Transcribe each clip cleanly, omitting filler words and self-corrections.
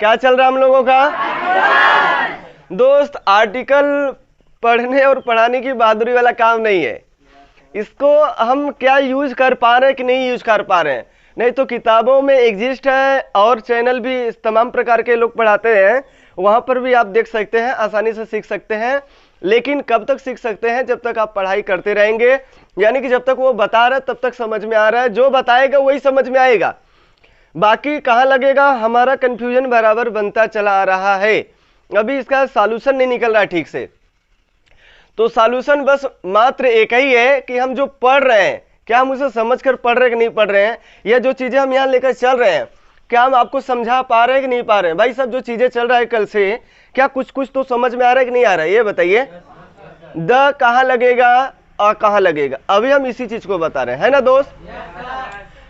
क्या चल रहा है हम लोगों का? दोस्त, आर्टिकल पढ़ने और पढ़ाने की बहादुरी वाला काम नहीं है। इसको हम क्या यूज कर पा रहे हैं कि नहीं यूज कर पा रहे हैं, नहीं तो किताबों में एग्जिस्ट है और चैनल भी इस तमाम प्रकार के लोग पढ़ाते हैं, वहां पर भी आप देख सकते हैं, आसानी से सीख सकते हैं। लेकिन कब तक सीख सकते हैं? जब तक आप पढ़ाई करते रहेंगे, यानी कि जब तक वो बता रहा है तब तक समझ में आ रहा है, जो बताएगा वही समझ में आएगा, बाकी कहाँ लगेगा, हमारा कंफ्यूजन बराबर बनता चला आ रहा है। अभी इसका सॉल्यूशन नहीं निकल रहा ठीक से, तो सॉल्यूशन बस मात्र एक ही है कि हम जो पढ़ रहे हैं, क्या हम उसे समझकर पढ़ रहे हैं कि नहीं पढ़ रहे हैं, या जो चीजें हम यहाँ लेकर चल रहे हैं क्या हम आपको समझा पा रहे हैं कि नहीं पा रहे हैं। भाई सब जो चीजें चल रहा है कल से, क्या कुछ कुछ तो समझ में आ रहा है कि नहीं आ रहा है, ये बताइए। द कहाँ लगेगा, अ कहाँ लगेगा, अभी हम इसी चीज को बता रहे हैं, है ना दोस्त।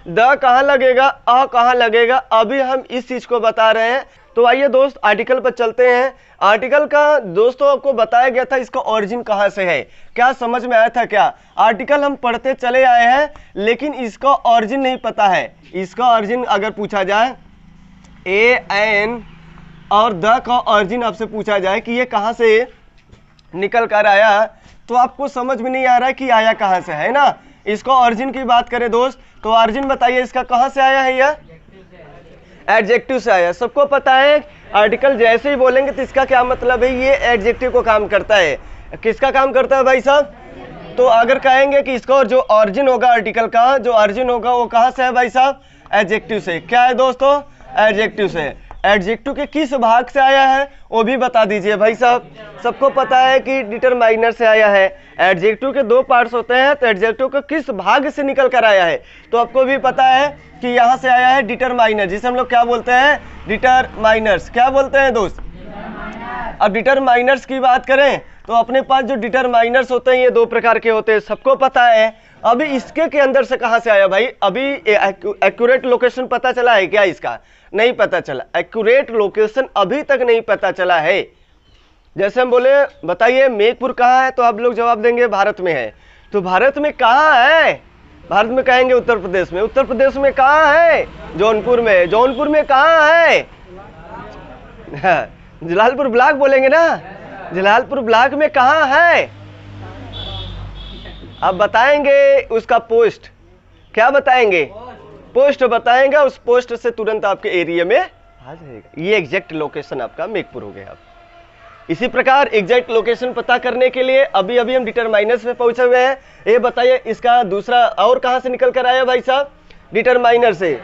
द कहाँ लगेगा, अ कहाँ लगेगा, अभी हम इस चीज को बता रहे हैं। तो आइए दोस्त आर्टिकल पर चलते हैं। आर्टिकल का दोस्तों आपको बताया गया था इसका ओरिजिन कहाँ से है, क्या समझ में आया था क्या? आर्टिकल हम पढ़ते चले आए हैं लेकिन इसका ओरिजिन नहीं पता है। इसका ओरिजिन अगर पूछा जाए, ए एन और द का ओरिजिन आपसे पूछा जाए कि ये कहाँ से निकल कर आया, तो आपको समझ में नहीं आ रहा है कि आया कहाँ से, है ना। इसका ओरिजिन की बात करें दोस्त, तो ओरिजिन बताइए इसका कहाँ से आया है, यह एडजेक्टिव से आया। सबको पता है आर्टिकल जैसे ही बोलेंगे तो इसका क्या मतलब है, ये एडजेक्टिव को काम करता है। किसका काम करता है भाई साहब? तो अगर कहेंगे कि इसका जो ओरिजिन होगा आर्टिकल का, जो ओरिजिन होगा वो कहाँ से है भाई साहब? एडजेक्टिव से। क्या है दोस्तों? एडजेक्टिव से। एडजेक्टिव के किस भाग से आया है वो भी बता दीजिए भाई साहब। सबको पता है कि डिटरमाइनर से आया है। एडजेक्टिव के दो पार्ट्स होते हैं, तो एडजेक्टिव के किस भाग से निकल कर आया है, तो आपको भी पता है कि यहाँ से आया है डिटरमाइनर, जिसे हम लोग क्या बोलते हैं? डिटरमाइनर्स। क्या बोलते हैं दोस्त? अब डिटरमाइनर्स की बात करें तो अपने पास जो डिटरमाइनर्स होते हैं ये दो प्रकार के होते हैं, सबको पता है। अभी इसके के अंदर से कहाँ से आया भाई? अभी एक्यूरेट लोकेशन पता चला है क्या? इसका नहीं पता चला। एक्यूरेट लोकेशन अभी तक नहीं पता चला है। जैसे हम बोले बताइए मेघपुर कहाँ है, तो आप लोग जवाब देंगे भारत में है। तो भारत में कहाँ है? भारत में कहेंगे उत्तर प्रदेश में। उत्तर प्रदेश में कहाँ है? जौनपुर में। जौनपुर में कहाँ है? जलालपुर ब्लॉक बोलेंगे ना। जलालपुर ब्लॉक में कहाँ है? अब बताएंगे उसका पोस्ट। क्या बताएंगे? पोस्ट बताएंगे। उस पोस्ट से तुरंत आपके एरिया में आ जाएगा। ये एग्जैक्ट लोकेशन आपका मेघपुर हो गया। इसी प्रकार एग्जैक्ट लोकेशन पता करने के लिए अभी अभी हम डिटरमाइनर्स में पहुंचे हुए हैं। ये बताइए इसका दूसरा और कहां से निकल कर आया भाई साहब? डिटरमाइनर से।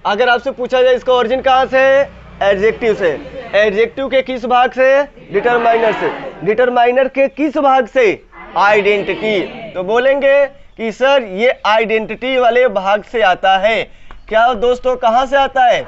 अगर आपसे पूछा जाए इसका ओरिजिन कहां से है? एडजेक्टिव से। एडजेक्टिव के किस भाग से? डिटरमाइनर से। डिटरमाइनर के किस भाग से? आइडेंटिटी। तो बोलेंगे कि सर ये आइडेंटिटी वाले भाग से आता है। क्या दोस्तों कहां से आता है?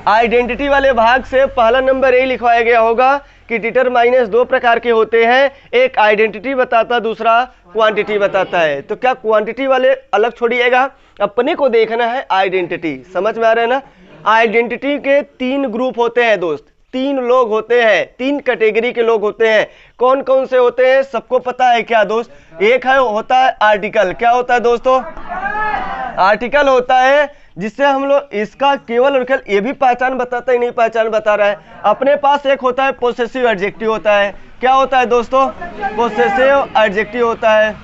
आइडेंटिटी वाले भाग से। पहला नंबर यही लिखवाया गया होगा कि डिटरमाइनर्स दो प्रकार के होते हैं, एक आइडेंटिटी बताता, दूसरा क्वांटिटी बताता है। तो क्या क्वांटिटी वाले अलग छोड़िएगा, अपने को देखना है आइडेंटिटी। समझ में आ रहा है ना। आइडेंटिटी के तीन ग्रुप होते हैं दोस्त, तीन लोग होते हैं, तीन कैटेगरी के लोग होते हैं। कौन कौन से होते हैं सबको पता है क्या दोस्त? एक है होता है आर्टिकल। क्या होता है दोस्तों? आर्टिकल होता है जिससे हम लोग इसका केवल और केवल ये भी पहचान बताता है, नहीं पहचान बता रहा है। अपने पास एक होता है पोसेसिव एडजेक्टिव होता है। क्या होता है दोस्तों? पोसेसिव एडजेक्टिव होता है।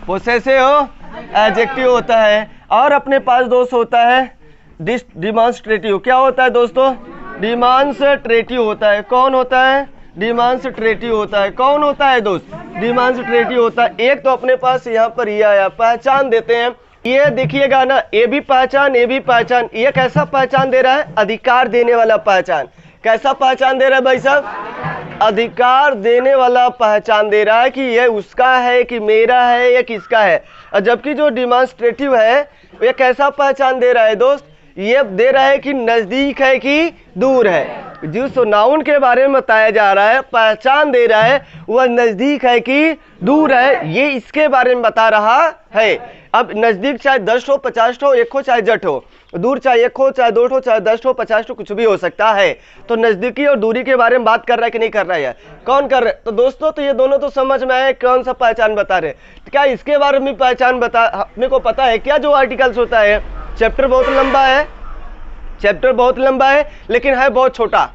पोसेसिव एडजेक्टिव होता है। और अपने पास दोस्त होता है डिमॉन्स्ट्रेटिव। क्या होता है दोस्तों? डिमॉन्स्ट्रेटिव होता है। कौन होता है? डिमॉन्स्ट्रेटिव होता है। कौन होता है दोस्त? डिमॉन्स्ट्रेटिव होता है। एक तो अपने पास यहाँ पर ये आया, पहचान देते हैं। ये देखिएगा ना, ये भी पहचान, ये भी पहचान। ये कैसा पहचान दे रहा है? अधिकार देने वाला पहचान। कैसा पहचान दे रहा है भाई साहब? अधिकार देने वाला पहचान दे रहा है कि ये उसका है कि मेरा है या किसका है। और जबकि जो डिमॉन्स्ट्रेटिव है ये कैसा पहचान दे रहा है दोस्त? ये दे रहा है कि नजदीक है कि दूर है। जिस नाउन के बारे में बताया जा रहा है, पहचान दे रहा है, वह नजदीक है कि दूर है, ये इसके बारे में बता रहा है। अब नजदीक चाहे 10 हो, 50 हो, 1 हो, चाहे जट हो, दूर चाहे 1 हो, चाहे 2 हो, चाहे 10 हो, 50 हो, कुछ भी हो सकता है। तो नजदीकी और दूरी के बारे में बात कर रहा है कि नहीं कर रहा है? कौन कर रहा है? तो दोस्तों तो ये दोनों तो समझ में आए कौन सा पहचान बता रहे। तो क्या इसके बारे में पहचान बता अपने को पता है क्या? जो आर्टिकल्स होता है, चैप्टर बहुत लंबा है, चैप्टर बहुत लंबा है लेकिन है बहुत छोटा।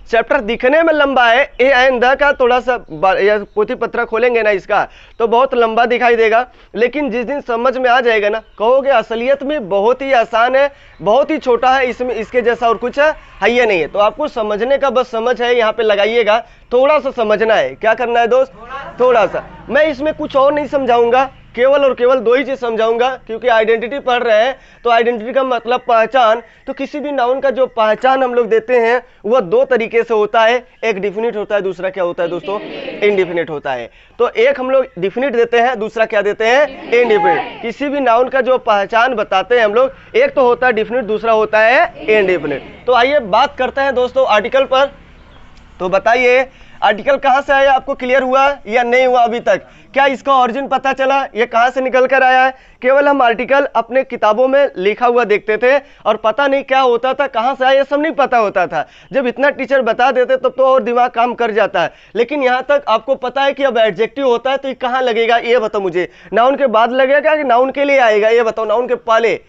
चैप्टर दिखने में लंबा है, ए एन द का थोड़ा सा पोथी पत्र खोलेंगे ना इसका तो बहुत लंबा दिखाई देगा, लेकिन जिस दिन समझ में आ जाएगा ना कहोगे असलियत में बहुत ही आसान है, बहुत ही छोटा है, इसमें इसके जैसा और कुछ है ही नहीं है। तो आपको समझने का बस समझ है, यहाँ पे लगाइएगा, थोड़ा सा समझना है। क्या करना है दोस्त? थोड़ा सा। मैं इसमें कुछ और नहीं समझाऊंगा, केवल और केवल दो ही चीज समझाऊंगा, क्योंकि आइडेंटिटी पढ़ रहे हैं तो आइडेंटिटी का मतलब पहचान। तो किसी भी नाउन का जो पहचान हम लोग देते हैं वह दो तरीके से होता है, एक डिफिनिट होता है, दूसरा क्या होता है दोस्तों? इनडिफिनिट होता है। तो एक हम लोग डिफिनिट देते हैं, दूसरा क्या देते हैं? इनडिफिनिट। किसी भी नाउन का जो पहचान बताते हैं हम लोग, एक तो होता है डिफिनिट, दूसरा होता है इनडिफिनिट। तो आइए बात करते हैं दोस्तों आर्टिकल पर। तो बताइए आर्टिकल कहाँ से आया? आपको क्लियर हुआ या नहीं हुआ अभी तक? क्या इसका ओरिजिन पता चला? ये कहाँ से निकल कर आया है? केवल हम आर्टिकल अपने किताबों में लिखा हुआ देखते थे और पता नहीं क्या होता था, कहाँ से आया ये सब नहीं पता होता था। जब इतना टीचर बता देते तब तो और दिमाग काम कर जाता है, लेकिन यहाँ तक आपको पता है कि अब एडजेक्टिव होता है तो ये कहाँ लगेगा ये बताओ मुझे। नाउन के बाद लगेगा कि नाउन के लिए आएगा ये बताओ? नाउन के पहले।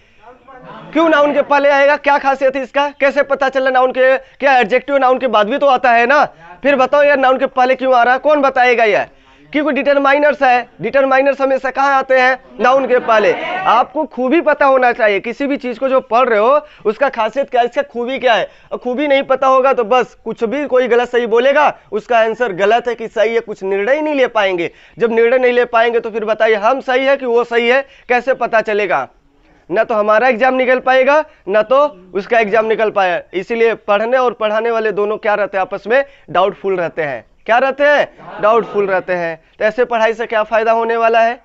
क्यों नाउन के पहले आएगा? क्या खासियत है इसका? कैसे पता चला नाउन के? क्या एडजेक्टिव नाउन के बाद भी तो आता है ना? फिर बताओ यार नाउन के पहले क्यों आ रहा है? कौन बताएगा यार? क्योंकि डिटरमाइनर्स है, डिटरमाइनर्स हमेशा कहाँ आते हैं? नाउन के पहले। आपको खूबी पता होना चाहिए, किसी भी चीज को जो पढ़ रहे हो उसका खासियत क्या है, इसका खूबी क्या है। और खूबी नहीं पता होगा तो बस कुछ भी कोई गलत सही बोलेगा, उसका आंसर गलत है कि सही है, कुछ निर्णय ही नहीं ले पाएंगे। जब निर्णय नहीं ले पाएंगे तो फिर बताइए हम सही है कि वो सही है, कैसे पता चलेगा? ना तो हमारा एग्जाम निकल पाएगा ना तो उसका एग्जाम निकल पाएगा। इसीलिए पढ़ने और पढ़ाने वाले दोनों क्या रहते हैं? आपस में डाउटफुल रहते हैं। क्या रहते हैं? डाउटफुल रहते हैं। तो ऐसे पढ़ाई से क्या फायदा होने वाला है?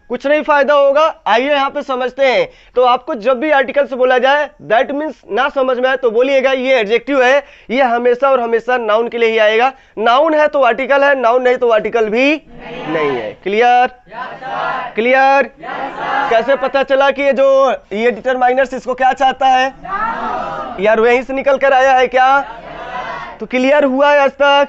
कुछ नहीं फायदा होगा। आइए यहाँ पे समझते हैं। तो आपको जब भी आर्टिकल से बोला जाए दैट मीन्स ना समझ में आए तो बोलिएगा ये एडजेक्टिव है, ये हमेशा और हमेशा नाउन के लिए ही आएगा। नाउन है तो आर्टिकल है, नाउन नहीं तो आर्टिकल भी नहीं है। क्लियर? क्लियर? कैसे पता चला कि ये डिटरमाइनर्स इसको क्या चाहता है यार? वहीं से निकल कर आया है क्या? तो क्लियर हुआ है आज तक?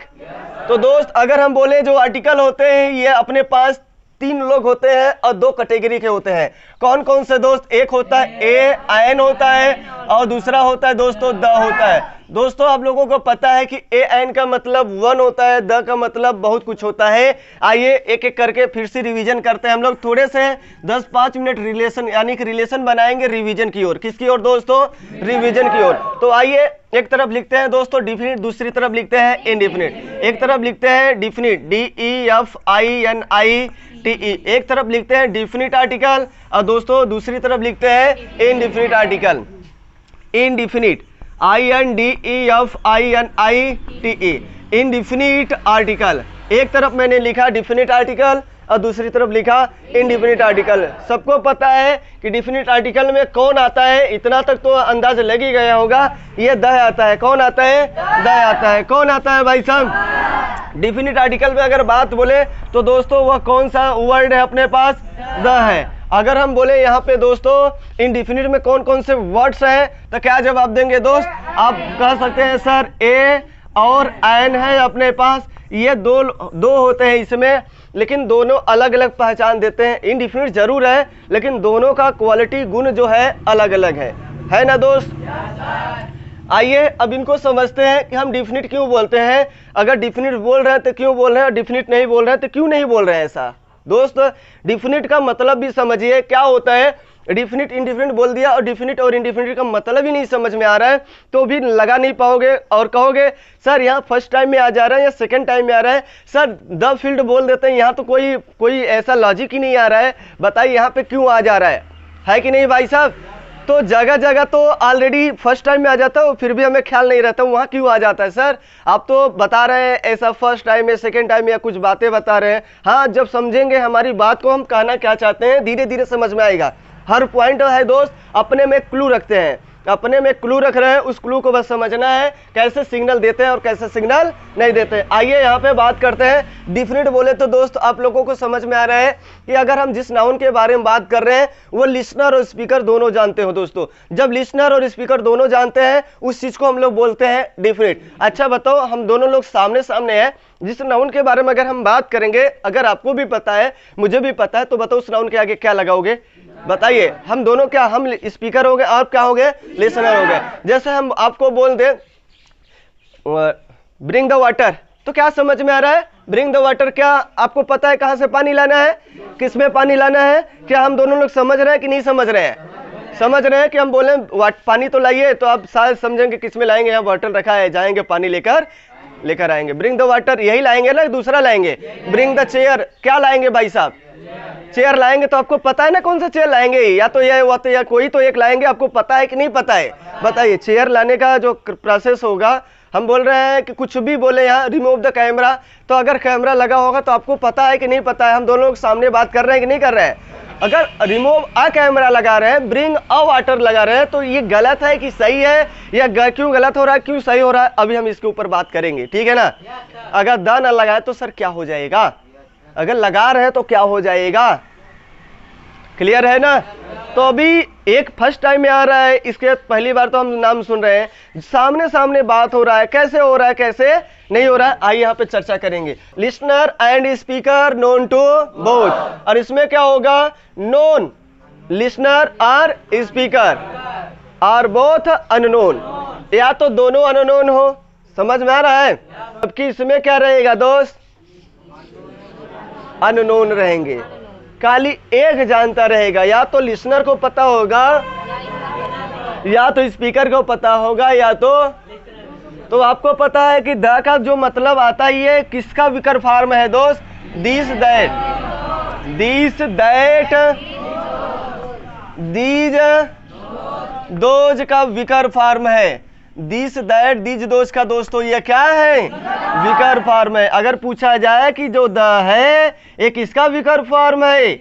तो दोस्त अगर हम बोले जो आर्टिकल होते हैं ये अपने पास तीन लोग होते हैं और दो कैटेगरी के होते हैं। कौन कौन से दोस्त? एक होता है ए एन होता है और दूसरा होता है दोस्तों द होता है। दोस्तों आप लोगों को पता है कि ए एन का मतलब वन होता है, द का मतलब बहुत कुछ होता है। आइए एक एक करके फिर से रिवीजन करते हैं हम लोग। थोड़े से 10-5 मिनट रिलेशन यानी कि रिलेशन बनाएंगे रिवीजन की ओर। किसकी ओर दोस्तों? रिवीजन की ओर। तो आइए एक तरफ लिखते हैं दोस्तों डिफिनिट, दूसरी तरफ लिखते हैं इनडिफिनिट। एक तरफ लिखते हैं डिफिनिट DEFINIT, एक तरफ लिखते हैं डिफिनिट आर्टिकल और दोस्तों दूसरी तरफ लिखते हैं indefinite article. Indefinite INDEFINITE, indefinite article. एक तरफ मैंने लिखा डिफिनिट आर्टिकल और दूसरी तरफ लिखा इनडिफिनिट आर्टिकल। सबको पता है कि डिफिनिट आर्टिकल में कौन आता है, इतना तक तो अंदाज लग ही गया होगा। ये द आता है। कौन आता है? द आता है। कौन आता है भाई साहब? डिफिनिट आर्टिकल में अगर बात बोले तो दोस्तों वह कौन सा वर्ड है अपने पास? द है। अगर हम बोले यहाँ पे दोस्तों इनडिफिनिट में कौन कौन से वर्ड्स हैं तो क्या जवाब देंगे दोस्त? आप कह सकते हैं सर ए और एन है अपने पास, ये दो होते हैं इसमें, लेकिन दोनों अलग अलग पहचान देते हैं। इनडिफिनिट जरूर है लेकिन दोनों का क्वालिटी गुण जो है अलग अलग है ना दोस्त? आइए अब इनको समझते हैं कि हम डिफिनिट क्यों बोलते हैं। अगर डिफिनिट बोल रहे हैं तो क्यों बोल रहे हैं और डिफिनिट नहीं बोल रहे हैं तो क्यों नहीं बोल रहे हैं ऐसा? दोस्त डिफिनिट का मतलब भी समझिए क्या होता है। डिफिनिट इनडिफिनिट बोल दिया और डिफिनिट और इनडिफिनिट का मतलब ही नहीं समझ में आ रहा है तो भी लगा नहीं पाओगे और कहोगे सर यहाँ फर्स्ट टाइम में आ जा रहा है या सेकंड टाइम में आ रहा है। सर द फील्ड बोल देते हैं, यहाँ तो कोई ऐसा लॉजिक ही नहीं आ रहा है। बताइए यहाँ पे क्यों आ जा रहा है कि नहीं भाई साहब? तो जगह जगह तो ऑलरेडी फर्स्ट टाइम में आ जाता है, फिर भी हमें ख्याल नहीं रहता वहाँ क्यों आ जाता है। सर आप तो बता रहे हैं ऐसा फर्स्ट टाइम में, सेकंड टाइम में या कुछ बातें बता रहे हैं। हाँ जब समझेंगे हमारी बात को हम कहना क्या चाहते हैं धीरे धीरे समझ में आएगा। हर पॉइंट है दोस्त अपने में क्लू रखते हैं, अपने में क्लू रख रहे हैं, उस क्लू को बस समझना है कैसे सिग्नल देते हैं और कैसे सिग्नल नहीं देते हैं। आइए यहाँ पे बात करते हैं। डिफिनिट बोले तो दोस्त आप लोगों को समझ में आ रहा है कि अगर हम जिस नाउन के बारे में बात कर रहे हैं वो लिसनर और स्पीकर दोनों जानते हो दोस्तों। जब लिसनर और स्पीकर दोनों जानते हैं उस चीज को हम लोग बोलते हैं डिफिनिट। अच्छा बताओ हम दोनों लोग सामने सामने हैं, जिस नाउन के बारे में अगर हम बात करेंगे, अगर आपको भी पता है मुझे भी पता है, तो बताओ उस नाउन के आगे क्या लगाओगे? बताइए, हम दोनों क्या, हम स्पीकर हो गए और क्या हो गए, लिसनर हो गए। जैसे हम आपको बोल दें ब्रिंग द वाटर, तो क्या समझ में आ रहा है? ब्रिंग द वाटर, क्या आपको पता है कहां से पानी लाना है, किस में पानी लाना है? क्या हम दोनों लोग समझ रहे हैं कि नहीं समझ रहे हैं? समझ रहे हैं कि हम बोले पानी तो लाइए, तो आप शायद समझेंगे किस में लाएंगे, यहाँ बॉटल रखा है, जाएंगे पानी लेकर आएंगे। ब्रिंग द वाटर यही लाएंगे ना, दूसरा लाएंगे। ब्रिंग द चेयर, क्या लाएंगे भाई साहब? चेयर लाएंगे, तो आपको पता है ना कौन सा चेयर लाएंगे, या तो यह हुआ तो या कोई तो एक लाएंगे, आपको पता है कि नहीं पता है? बताइए, चेयर लाने का जो प्रोसेस होगा, हम बोल रहे हैं कि कुछ भी बोले यहाँ रिमूव द कैमरा, तो अगर कैमरा लगा होगा तो आपको पता है कि नहीं पता है? हम दोनों लोग सामने बात कर रहे हैं कि नहीं कर रहे हैं? अगर रिमूव अ कैमरा लगा रहे हैं, ब्रिंग अ वाटर लगा रहे हैं, तो ये गलत है कि सही है, या क्यों गलत हो रहा है, क्यों सही हो रहा है, अभी हम इसके ऊपर बात करेंगे, ठीक है ना? अगर द न लगाए तो सर क्या हो जाएगा, अगर लगा रहे हैं तो क्या हो जाएगा? क्लियर है ना? तो अभी एक फर्स्ट टाइम में आ रहा है, इसके पहली बार तो हम नाम सुन रहे हैं, सामने सामने बात हो रहा है, कैसे हो रहा है, कैसे नहीं हो रहा है, आइए यहाँ पे चर्चा करेंगे। Listener and speaker known to both, और इसमें क्या होगा, नोन लिसनर और स्पीकर आर बोथ अननोन, या तो दोनों अननोन हो, समझ में आ रहा है? जबकि इसमें क्या रहेगा दोस्त, अननोन रहेंगे, खाली एक जानता रहेगा, या तो लिसनर को पता होगा, या तो स्पीकर को पता होगा, या तो आपको पता है कि द का जो मतलब आता है, ये किसका विकर फॉर्म है दोस्त? This that, this that, these those का विकर फॉर्म है। दिस दैट दीज दोज का दोस्तों ये क्या है, विकर फॉर्म है। अगर पूछा जाए कि जो द है ये किसका विकर फॉर्म है,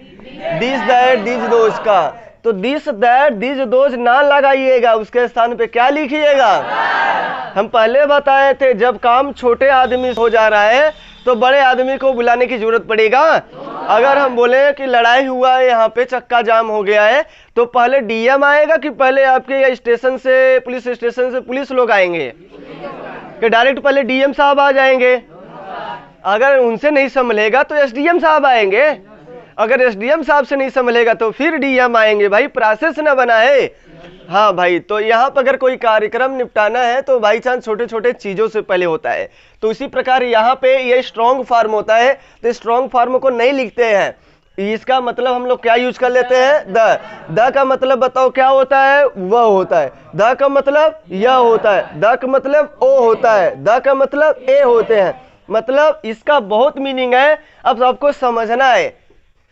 दिस दैट दीज दोज का, तो दिस दैट दीज दोज ना लगाइएगा, उसके स्थान पे क्या लिखिएगा? हम पहले बताए थे, जब काम छोटे आदमी हो जा रहा है तो बड़े आदमी को बुलाने की जरूरत पड़ेगा। अगर हम बोले कि लड़ाई हुआ है, यहाँ पे चक्का जाम हो गया है, तो पहले डीएम आएगा कि पहले आपके स्टेशन से, पुलिस स्टेशन से पुलिस लोग आएंगे, कि डायरेक्ट पहले डीएम साहब आ जाएंगे? अगर उनसे नहीं संभलेगा तो एसडीएम साहब आएंगे, अगर एसडीएम साहब से नहीं संभलेगा तो फिर डीएम आएंगे। भाई प्रोसेस ना बना है। हाँ भाई, तो यहाँ पर अगर कोई कार्यक्रम निपटाना है तो बाई चांस छोटे छोटे चीजों से पहले होता है, तो इसी प्रकार यहाँ पे ये स्ट्रॉन्ग फॉर्म होता है, तो स्ट्रॉन्ग फॉर्म को नहीं लिखते हैं, इसका मतलब हम लोग क्या यूज कर लेते हैं, द का मतलब बताओ क्या होता है, वह होता है, द का मतलब यह होता है, द का मतलब ओ होता है, द का मतलब ए होते हैं, मतलब इसका बहुत मीनिंग है, अब आपको समझना है,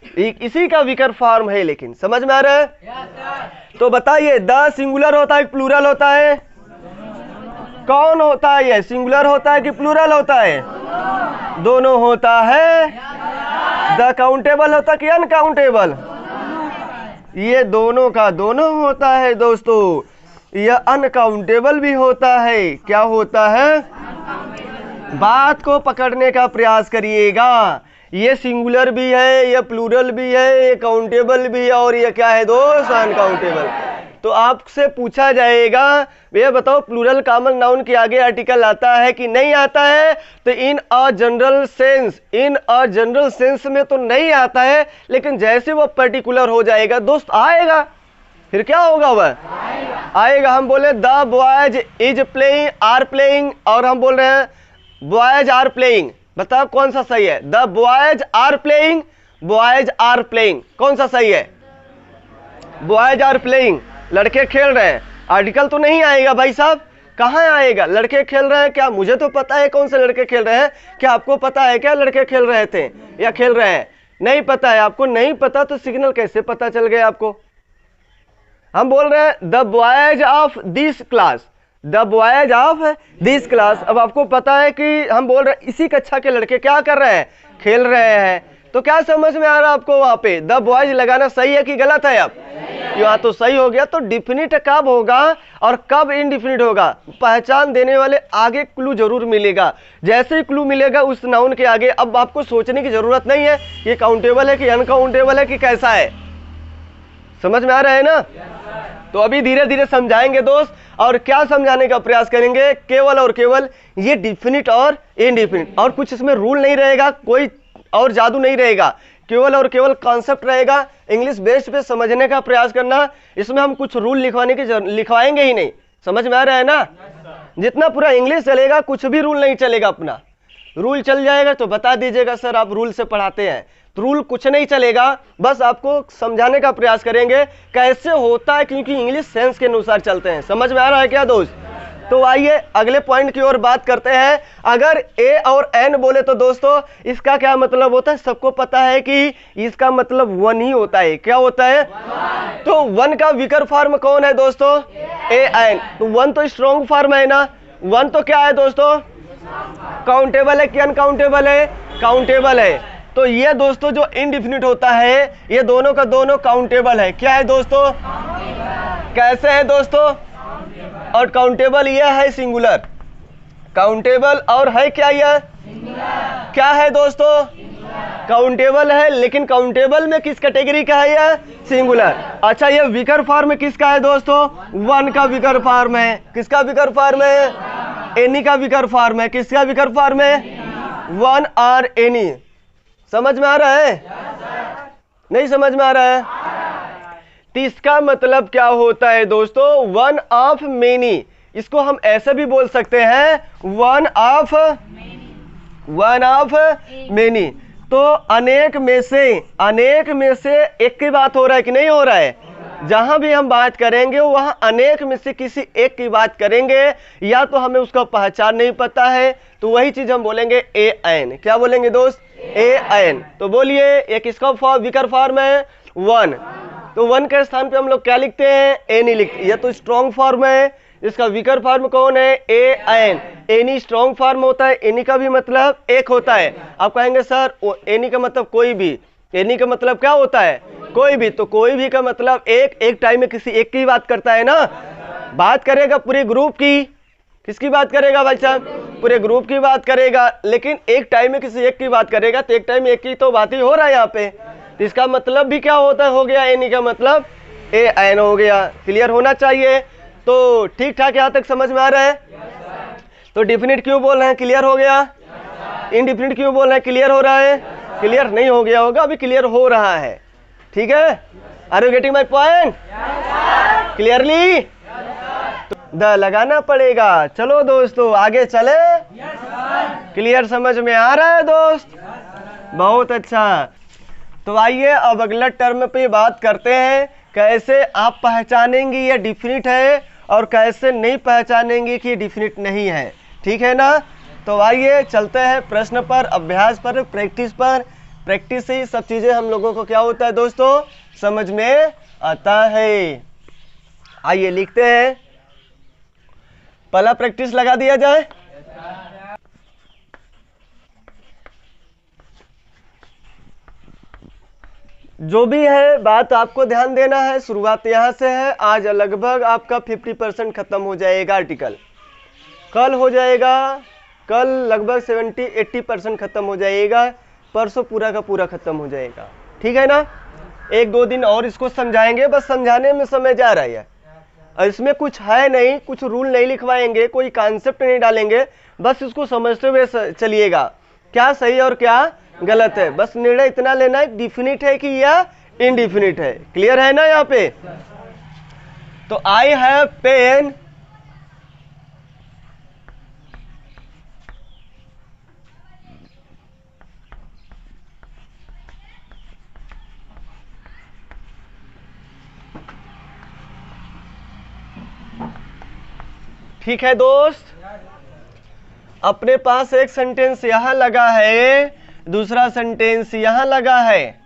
इसी का विकर फॉर्म है, लेकिन समझ में आ रहा है? तो बताइए, द सिंगुलर होता है प्लूरल होता है? कौन होता है ये, सिंगुलर होता है कि प्लूरल होता है? दोनों होता है। द काउंटेबल होता कि अनकाउंटेबल? ये दोनों का दोनों होता है दोस्तों, यह अनकाउंटेबल भी होता है। क्या होता है? बात को पकड़ने का प्रयास करिएगा, ये सिंगुलर भी है, ये प्लूरल भी है, ये काउंटेबल भी है, और ये क्या है दोस्त, अनकाउंटेबल। तो आपसे पूछा जाएगा, ये बताओ प्लूरल कॉमन नाउन के आगे आर्टिकल आता है कि नहीं आता है? तो in a general sense, in a general sense में तो नहीं आता है, लेकिन जैसे वो पर्टिकुलर हो जाएगा दोस्त आएगा, फिर क्या होगा, वह आएगा। हम बोले the boys is playing, are playing, और हम बोल रहे हैं बॉयज आर प्लेइंग, बताओ कौन सा सही है? The boys are playing, boys are playing, कौन सा सही है? बॉयज आर प्लेइंग, लड़के खेल रहे हैं, आर्टिकल तो नहीं आएगा भाई साहब, कहाँ आएगा? लड़के खेल रहे हैं, क्या मुझे तो पता है कौन से लड़के खेल रहे हैं, क्या आपको पता है क्या लड़के खेल रहे थे या खेल रहे हैं? नहीं पता है आपको, नहीं पता तो सिग्नल कैसे पता चल गया आपको? हम बोल रहे हैं the boys of this class, the boys of this class. अब आपको पता है कि हम बोल रहे हैं इसी कक्षा के लड़के क्या कर रहे हैं, खेल रहे हैं, तो क्या समझ में आ रहा है आपको? वहां पे द बॉयज लगाना सही है कि गलत है? अब यहाँ तो सही हो गया, तो डिफिनिट कब होगा और कब इनडिफिनिट होगा, पहचान देने वाले आगे क्लू जरूर मिलेगा। जैसे ही क्लू मिलेगा उस नाउन के आगे, अब आपको सोचने की जरूरत नहीं है ये काउंटेबल है कि अनकाउंटेबल है कि कैसा है, समझ में आ रहा है ना? तो अभी धीरे धीरे समझाएंगे दोस्त, और क्या समझाने का प्रयास करेंगे, केवल और केवल ये डिफिनिट और इनडिफिनिट, और कुछ इसमें रूल नहीं रहेगा, कोई और जादू नहीं रहेगा, केवल और केवल कॉन्सेप्ट रहेगा, इंग्लिश बेस्ड पे समझने का प्रयास करना। इसमें हम कुछ रूल लिखवाएंगे ही नहीं। समझ में आ रहा है ना? जितना पूरा इंग्लिश चलेगा कुछ भी रूल नहीं चलेगा। अपना रूल चल जाएगा तो बता दीजिएगा सर आप रूल से पढ़ाते हैं, तो रूल कुछ नहीं चलेगा, बस आपको समझाने का प्रयास करेंगे कैसे होता है, क्योंकि इंग्लिश सेंस के अनुसार चलते हैं। समझ में आ रहा है क्या दोस्त? तो आइए अगले पॉइंट की ओर बात करते हैं। अगर ए और एन बोले तो दोस्तों इसका क्या मतलब होता है? सबको पता है कि इसका मतलब वन ही होता है। क्या होता है? तो वन का विकर फॉर्म कौन है दोस्तों? A N. तो वन तो स्ट्रॉन्ग फॉर्म है ना। वन तो क्या है दोस्तों? काउंटेबल है कि अनकाउंटेबल है? काउंटेबल है। तो ये दोस्तों जो इनडिफिनिट होता है ये दोनों का दोनों काउंटेबल है। क्या है दोस्तों? कैसे है दोस्तों? और काउंटेबल ये है सिंगुलर। काउंटेबल और है क्या? यह क्या है दोस्तों? काउंटेबल है, लेकिन काउंटेबल में किस कैटेगरी का है? यह सिंगुलर। अच्छा, ये विकर फॉर्म किसका है दोस्तों? वन का विकर फॉर्म है। किसका विकर फॉर्म है? एनी का विकर फॉर्म है। किसका विकर फॉर्म है? वन और एनी। समझ में आ रहा है? नहीं समझ में आ रहा है? तो इसका मतलब क्या होता है दोस्तों? One of many. इसको हम ऐसे भी बोल सकते हैं वन ऑफ मेनी। तो अनेक में से एक की बात हो रहा है कि नहीं हो रहा है? जहां भी हम बात करेंगे वहां अनेक में से किसी एक की बात करेंगे, या तो हमें उसका पहचान नहीं पता है तो वही चीज हम बोलेंगे ए एन। क्या बोलेंगे दोस्त? A N. तो बोलिए ये किसका विकर फॉर्म है? वन। तो वन के स्थान पे हम लोग क्या लिखते हैं? एनी लिखते। यह तो स्ट्रॉन्ग फॉर्म है। इसका विकर फॉर्म कौन है? A N. Any strong form होता है। एनी का भी मतलब एक होता है। आप कहेंगे सर एनी का मतलब कोई भी। एनी का मतलब क्या होता है? कोई भी। तो कोई भी का मतलब एक टाइम में किसी एक की बात करता है ना। बात करेगा पूरे ग्रुप की। किसकी बात करेगा भाई साहब? पूरे ग्रुप की बात करेगा, लेकिन एक टाइम में किसी एक की बात करेगा तो एक टाइम में एक की तो बात ही हो रहा है यहाँ पे। तो इसका मतलब भी क्या होता हो गया? एनी का मतलब ए एन हो गया। क्लियर होना चाहिए। तो ठीक ठाक यहाँ तक समझ में आ रहा है? तो डिफिनिट क्यों बोल रहे हैं? क्लियर हो गया। इनडिफिनिट क्यों बोल रहे हैं? क्लियर हो रहा है? क्लियर नहीं हो गया होगा, अभी क्लियर हो रहा है। ठीक है? Are you getting my point clearly? The लगाना पड़ेगा। चलो दोस्तों आगे चले। क्लियर समझ में आ रहा है दोस्त? बहुत अच्छा। तो आइए अब अगला टर्म पे बात करते हैं, कैसे आप पहचानेंगे ये डिफिनिट है और कैसे नहीं पहचानेंगे कि ये डिफिनिट नहीं है। ठीक है ना? तो आइए चलते हैं प्रश्न पर, अभ्यास पर, प्रैक्टिस पर। प्रैक्टिस से ही सब चीजें हम लोगों को क्या होता है दोस्तों? समझ में आता है। आइए लिखते हैं। पहला प्रैक्टिस लगा दिया जाए। जो भी है बात आपको ध्यान देना है। शुरुआत यहाँ से है। आज लगभग आपका 50% खत्म हो जाएगा आर्टिकल। कल हो जाएगा, कल लगभग 70-80% खत्म हो जाएगा। परसों पूरा का पूरा खत्म हो जाएगा। ठीक है ना? एक दो दिन और इसको समझाएंगे, बस समझाने में समय जा रहा है। इसमें कुछ है नहीं, कुछ रूल नहीं लिखवाएंगे, कोई कॉन्सेप्ट नहीं डालेंगे, बस इसको समझते हुए चलिएगा क्या सही और क्या गलत है। बस निर्णय इतना लेना है डिफिनिट है कि या इनडिफिनिट है। क्लियर है ना? यहाँ पे तो आई हैव पेन, ठीक है दोस्त? अपने पास एक सेंटेंस यहां लगा है, दूसरा सेंटेंस यहां लगा है।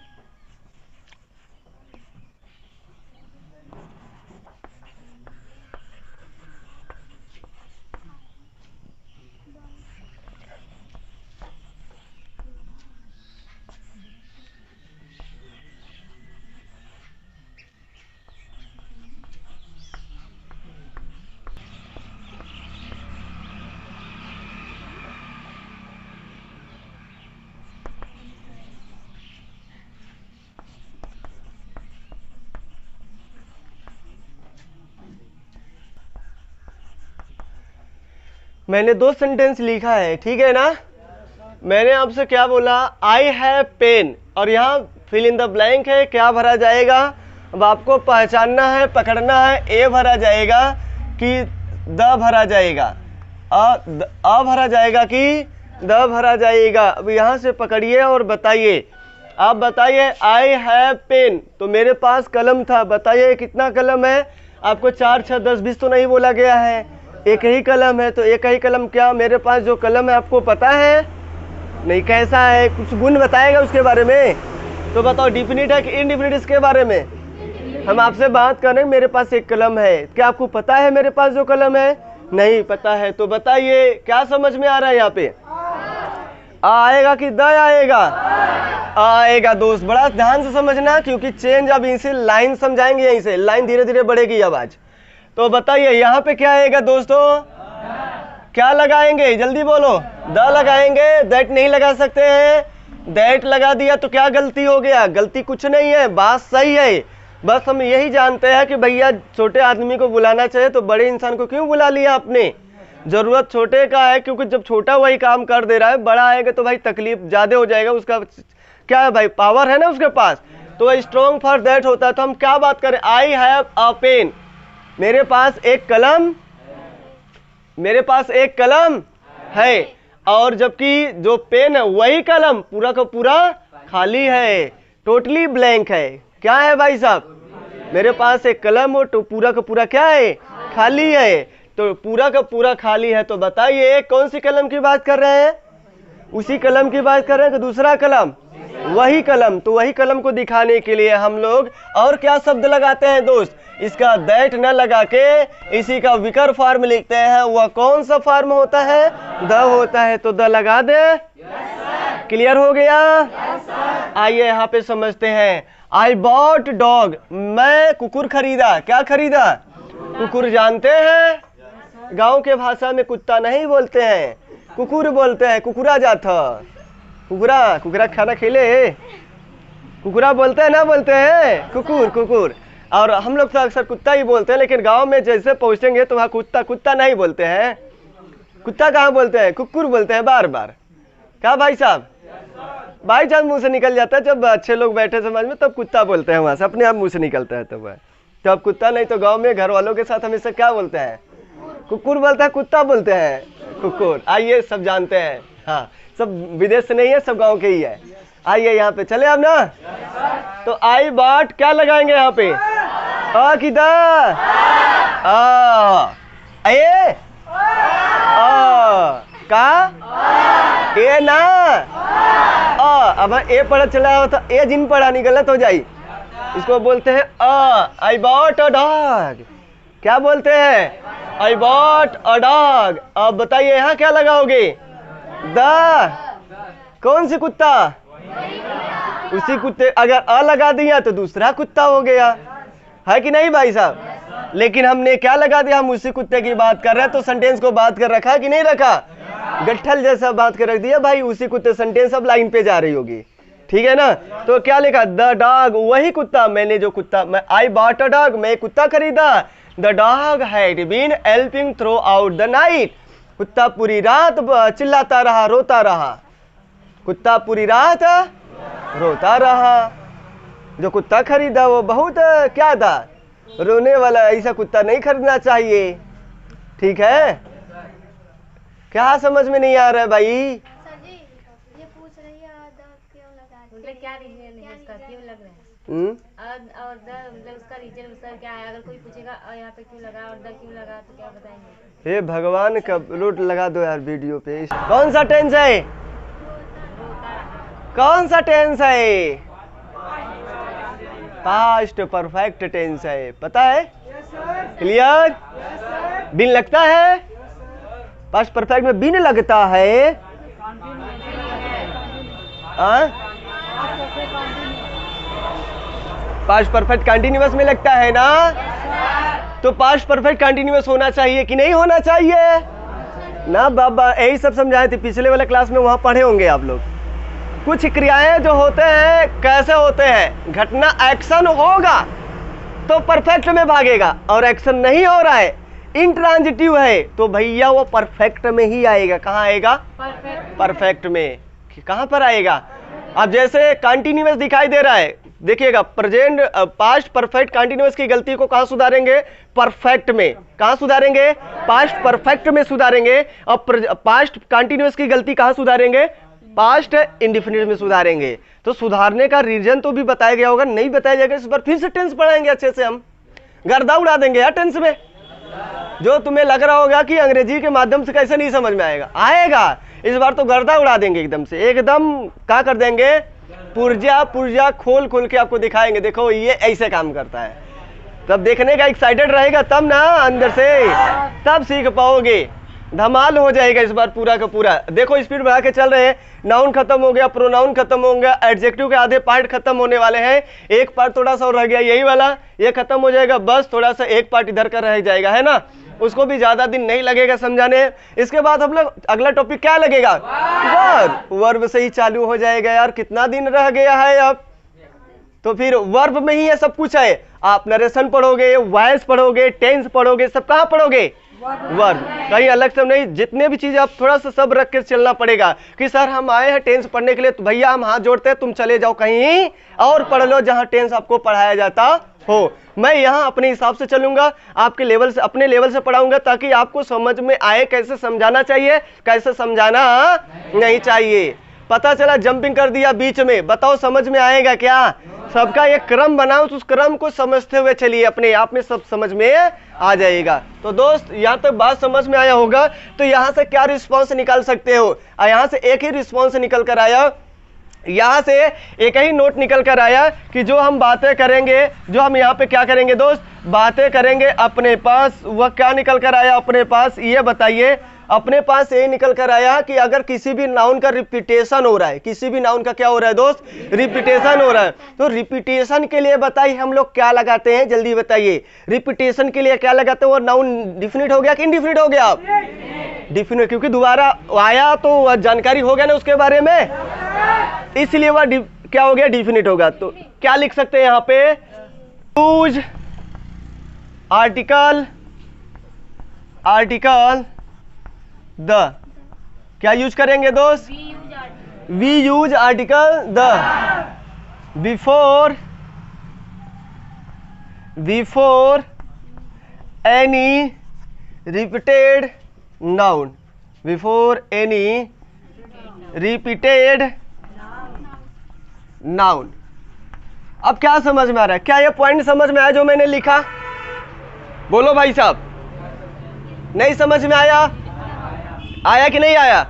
मैंने दो सेंटेंस लिखा है, ठीक है ना? मैंने आपसे क्या बोला, आई हैव पेन, और यहाँ फिल इन द ब्लैंक है, क्या भरा जाएगा। अब आपको पहचानना है, पकड़ना है, ए भरा जाएगा कि द भरा जाएगा, अ भरा जाएगा कि द भरा जाएगा। अब यहाँ से पकड़िए और बताइए, आप बताइए आई हैव पेन, तो मेरे पास कलम था, बताइए कितना कलम है। आपको 4, 6, 10, 20 तो नहीं बोला गया है, एक ही कलम है, तो एक ही कलम क्या मेरे पास जो कलम है आपको पता है नहीं, कैसा है, कुछ गुण बताएगा उसके बारे में। तो बताओ डिफिनिट है कि इनडिफिनिट इसके बारे में। हम आपसे बात कर रहे हैं, मेरे पास एक कलम है, क्या आपको पता है मेरे पास जो कलम है, नहीं पता है। तो बताइए क्या समझ में आ रहा है यहाँ पे, आएगा कि द आएगा, आएगा। दोस्त बड़ा ध्यान से समझना, क्योंकि चेंज अब इसे लाइन समझाएंगे, यहीं से लाइन धीरे धीरे बढ़ेगी आवाज। तो बताइए यहाँ पे क्या आएगा दोस्तों, क्या लगाएंगे, जल्दी बोलो, द लगाएंगे, दैट नहीं लगा सकते हैं। दैट लगा दिया तो क्या गलती हो गया, गलती कुछ नहीं है, बात सही है। बस हम यही जानते हैं कि भैया छोटे आदमी को बुलाना चाहिए, तो बड़े इंसान को क्यों बुला लिया आपने। जरूरत छोटे का है, क्योंकि जब छोटा वही काम कर दे रहा है, बड़ा आएगा तो भाई तकलीफ ज्यादा हो जाएगा। उसका क्या है भाई, पावर है ना उसके पास, तो वह स्ट्रॉन्ग फॉर दैट होता है। तो हम क्या बात करें, आई हैव अ पेन, मेरे पास एक कलम, मेरे पास एक कलम है, और जबकि जो पेन है वही कलम पूरा का पूरा खाली है, टोटली ब्लैंक है। क्या है भाई साहब, मेरे पास एक कलम हो तो पूरा का पूरा क्या है, खाली है, तो पूरा का पूरा खाली है। तो बताइए कौन सी कलम की बात कर रहे हैं, उसी कलम की बात कर रहे हैं कि दूसरा कलम, वही कलम। तो वही कलम को दिखाने के लिए हम लोग और क्या शब्द लगाते हैं दोस्त, इसका दैट न लगा के इसी का विकर फॉर्म लिखते हैं। वह कौन सा फॉर्म होता है, द होता है, तो द लगा दे। क्लियर हो गया। आइए यहाँ पे समझते हैं, आई बॉट डॉग, मैं कुकुर खरीदा, क्या खरीदा, कुकुर। जानते हैं गांव के भाषा में कुत्ता नहीं बोलते हैं, कुकुर बोलते हैं, कुकुरा जाता, कुकुरा, कुकुरा खाना खेले, कुकुरा बोलते हैं ना, बोलते हैं कुकुर, कुकुर। और हम लोग तो अक्सर कुत्ता ही बोलते हैं, लेकिन गांव में जैसे पहुंचेंगे तो वहाँ कुत्ता कुत्ता नहीं बोलते हैं, कुत्ता कहाँ बोलते हैं, कुकुर बोलते हैं बार बार। क्या भाई साहब, बाई चांस मुंह से निकल जाता है, जब अच्छे लोग बैठे समाज में तब कुत्ता बोलते हैं, वहां से अपने आप मुंह से निकलता है तब तो अब कुत्ता नहीं, तो गांव में घर वालों के साथ हमेशा क्या बोलते हैं, कुकुर बोलता है, कुत्ता बोलते हैं, कुकुर। आइए सब जानते हैं, हाँ सब विदेश से नहीं है, सब गांव के ही है। आइए यहाँ पे चले अब ना, तो आई बाट क्या लगाएंगे यहाँ पे, आ किधर, ए का, ए ना, अब ए पढ़ा चला हो तो ए जिन पढ़ा नहीं, गलत हो जाए। इसको बोलते हैं आई बॉट अ डॉग, क्या बोलते हैं, आई बॉट अ डॉग। अब बताइए यहाँ क्या लगाओगे, द, कौन सी कुत्ता, उसी कुत्ते। अगर अ लगा दिया तो दूसरा कुत्ता हो गया, है कि नहीं भाई साहब। लेकिन हमने क्या लगा दिया, हम उसी कुत्ते की बात कर रहे हैं, तो सेंटेंस को बात कर रखा कि नहीं रखा, गट्ठल जैसा बात कर रख दिया भाई, उसी कुत्ते। सेंटेंस अब लाइन पे जा रही होगी, ठीक है ना। तो क्या लिखा, द डॉग, वही कुत्ता, मैंने जो कुत्ता, मैं आई बॉट अ डॉग, मैं कुत्ता खरीदा। The dog had been helping throughout the night, कुत्ता पूरी रात चिल्लाता रहा, रोता रहा, कुत्ता पूरी रात रोता रहा। जो कुत्ता खरीदा वो बहुत क्या था, रोने वाला, ऐसा कुत्ता नहीं खरीदना चाहिए, ठीक है। क्या समझ में नहीं आ रहा है भाई, सर जी ये पूछ रही है क्यों लगा, मतलब क्या रीजन है इसका, क्यों लग रहा है, और मतलब उसका रीजन सर क्या है। अगर कोई पूछेगा यहाँ पे क्यों लगा और द क्यों लगा तो क्या बताएंगे। हे भगवान का रूट लगा दो यार वीडियो पे। कौन सा टेंस है, कौन सा टेंस है, पास्ट परफेक्ट टेंस है, पता है, क्लियर। बिन लगता है, पास्ट परफेक्ट में बिन लगता है, पास्ट परफेक्ट कंटिन्यूअस में लगता है ना, तो पास्ट परफेक्ट कंटिन्यूअस होना चाहिए कि नहीं होना चाहिए ना बाबा। यही सब समझाए थे पिछले वाले क्लास में, वहां पढ़े होंगे आप लोग। कुछ क्रियाएं जो होते हैं कैसे होते हैं, घटना एक्शन होगा तो परफेक्ट में भागेगा, और एक्शन नहीं हो रहा है, इंट्रांजिटिव है, तो भैया वो परफेक्ट में ही आएगा। कहाँ आएगा, परफेक्ट में। कहाँ पर आएगा? अब जैसे कंटिन्यूअस दिखाई दे रहा है, देखिएगा प्रेजेंट पास्ट परफेक्ट कंटिन्यूअस की गलती को कहाँ सुधारेंगे? परफेक्ट में। कहाँ सुधारेंगे? पास्ट परफेक्ट में सुधारेंगे। अब पास्ट कंटिन्यूअस की गलती कहाँ सुधारेंगे? पास्ट इंडेफिनिट में सुधारेंगे। तो सुधारने का रीजन तो भी बताया गया होगा, नहीं बताया जाएगा इस बार फिर से टेंस पढ़ाएंगे अच्छे से, हम गर्दा उड़ा देंगे यार टेंस में। जो तुम्हें लग रहा होगा कि अंग्रेजी के माध्यम से कैसे नहीं समझ में आएगा, आएगा इस बार तो गर्दा उड़ा देंगे एकदम से, एकदम क्या कर देंगे? पुर्जा पुर्जा खोल खोल के आपको दिखाएंगे, देखो ये ऐसे काम करता है। तब देखने का एक्साइटेड रहेगा तब ना अंदर से, तब सीख पाओगे। धमाल हो जाएगा इस बार पूरा का पूरा। देखो स्पीड बढ़ा के चल रहे हैं, नाउन खत्म हो गया, प्रोनाउन खत्म हो गया, एडजेक्टिव के आधे पार्ट खत्म होने वाले हैं, एक पार्ट थोड़ा सा और रह गया, यही वाला, ये खत्म हो जाएगा, बस थोड़ा सा एक पार्ट इधर का रह जाएगा, है ना, उसको भी ज्यादा दिन नहीं लगेगा समझाने। इसके बाद हम लोग अगला टॉपिक क्या लगेगा? वर्ब। वर्ब से ही चालू हो जाएगा यार, कितना दिन रह गया है अब, तो फिर वर्ब में ही है सब कुछ है। आप नरेशन पढ़ोगे, वॉइस पढ़ोगे, टेंस पढ़ोगे, सब कहाँ पढ़ोगे? वर्ब। कहीं अलग से नहीं, जितने भी चीजें आप थोड़ा सा सब रख के चलना पड़ेगा कि सर हम आए हैं टेंस पढ़ने के लिए, तो भैया हम हाथ जोड़ते हैं, तुम चले जाओ कहीं और पढ़ लो जहां टेंस आपको पढ़ाया जाता हो। मैं यहाँ अपने हिसाब से चलूंगा, आपके लेवल से, अपने लेवल से पढ़ाऊंगा ताकि आपको समझ में आए कैसे समझाना चाहिए, कैसे समझाना नहीं चाहिए। पता चला जंपिंग कर दिया बीच में, बताओ समझ में आएगा क्या? सबका एक क्रम बनाओ, तो उस क्रम को समझते हुए चलिए, अपने आप में सब समझ में आ जाएगा। तो दोस्त यहाँ तक बात समझ में आया होगा, तो यहाँ से क्या रिस्पॉन्स निकाल सकते हो? यहाँ से एक ही रिस्पॉन्स निकल कर आया, यहाँ से एक ही नोट निकल कर आया कि जो हम बातें करेंगे, जो हम यहाँ पे क्या करेंगे दोस्त? बातें करेंगे अपने पास। वह क्या निकल कर आया अपने पास, ये बताइए। अपने पास यही निकल कर आया कि अगर किसी भी नाउन का रिपीटेशन हो रहा है, किसी भी नाउन का क्या हो रहा है दोस्त? रिपीटेशन हो रहा है। तो रिपीटेशन के लिए बताइए हम लोग क्या लगाते हैं, जल्दी बताइए। रिपीटेशन के लिए क्या लगाते हैं? वो नाउन डिफिनिट हो गया कि इनडिफिनिट हो गया? डिफिनिट, क्योंकि दोबारा आया तो जानकारी हो गया ना उसके बारे में, इसलिए वह क्या हो गया? डिफिनिट होगा। तो क्या लिख सकते हैं यहाँ पे? Use article, article the. क्या यूज करेंगे दोस्त? We use article the before, before any repeated noun, before any repeated noun. अब क्या समझ में आ रहा है? क्या ये पॉइंट समझ में आया जो मैंने लिखा? बोलो भाई साहब, नहीं समझ में आया? आया कि नहीं आया?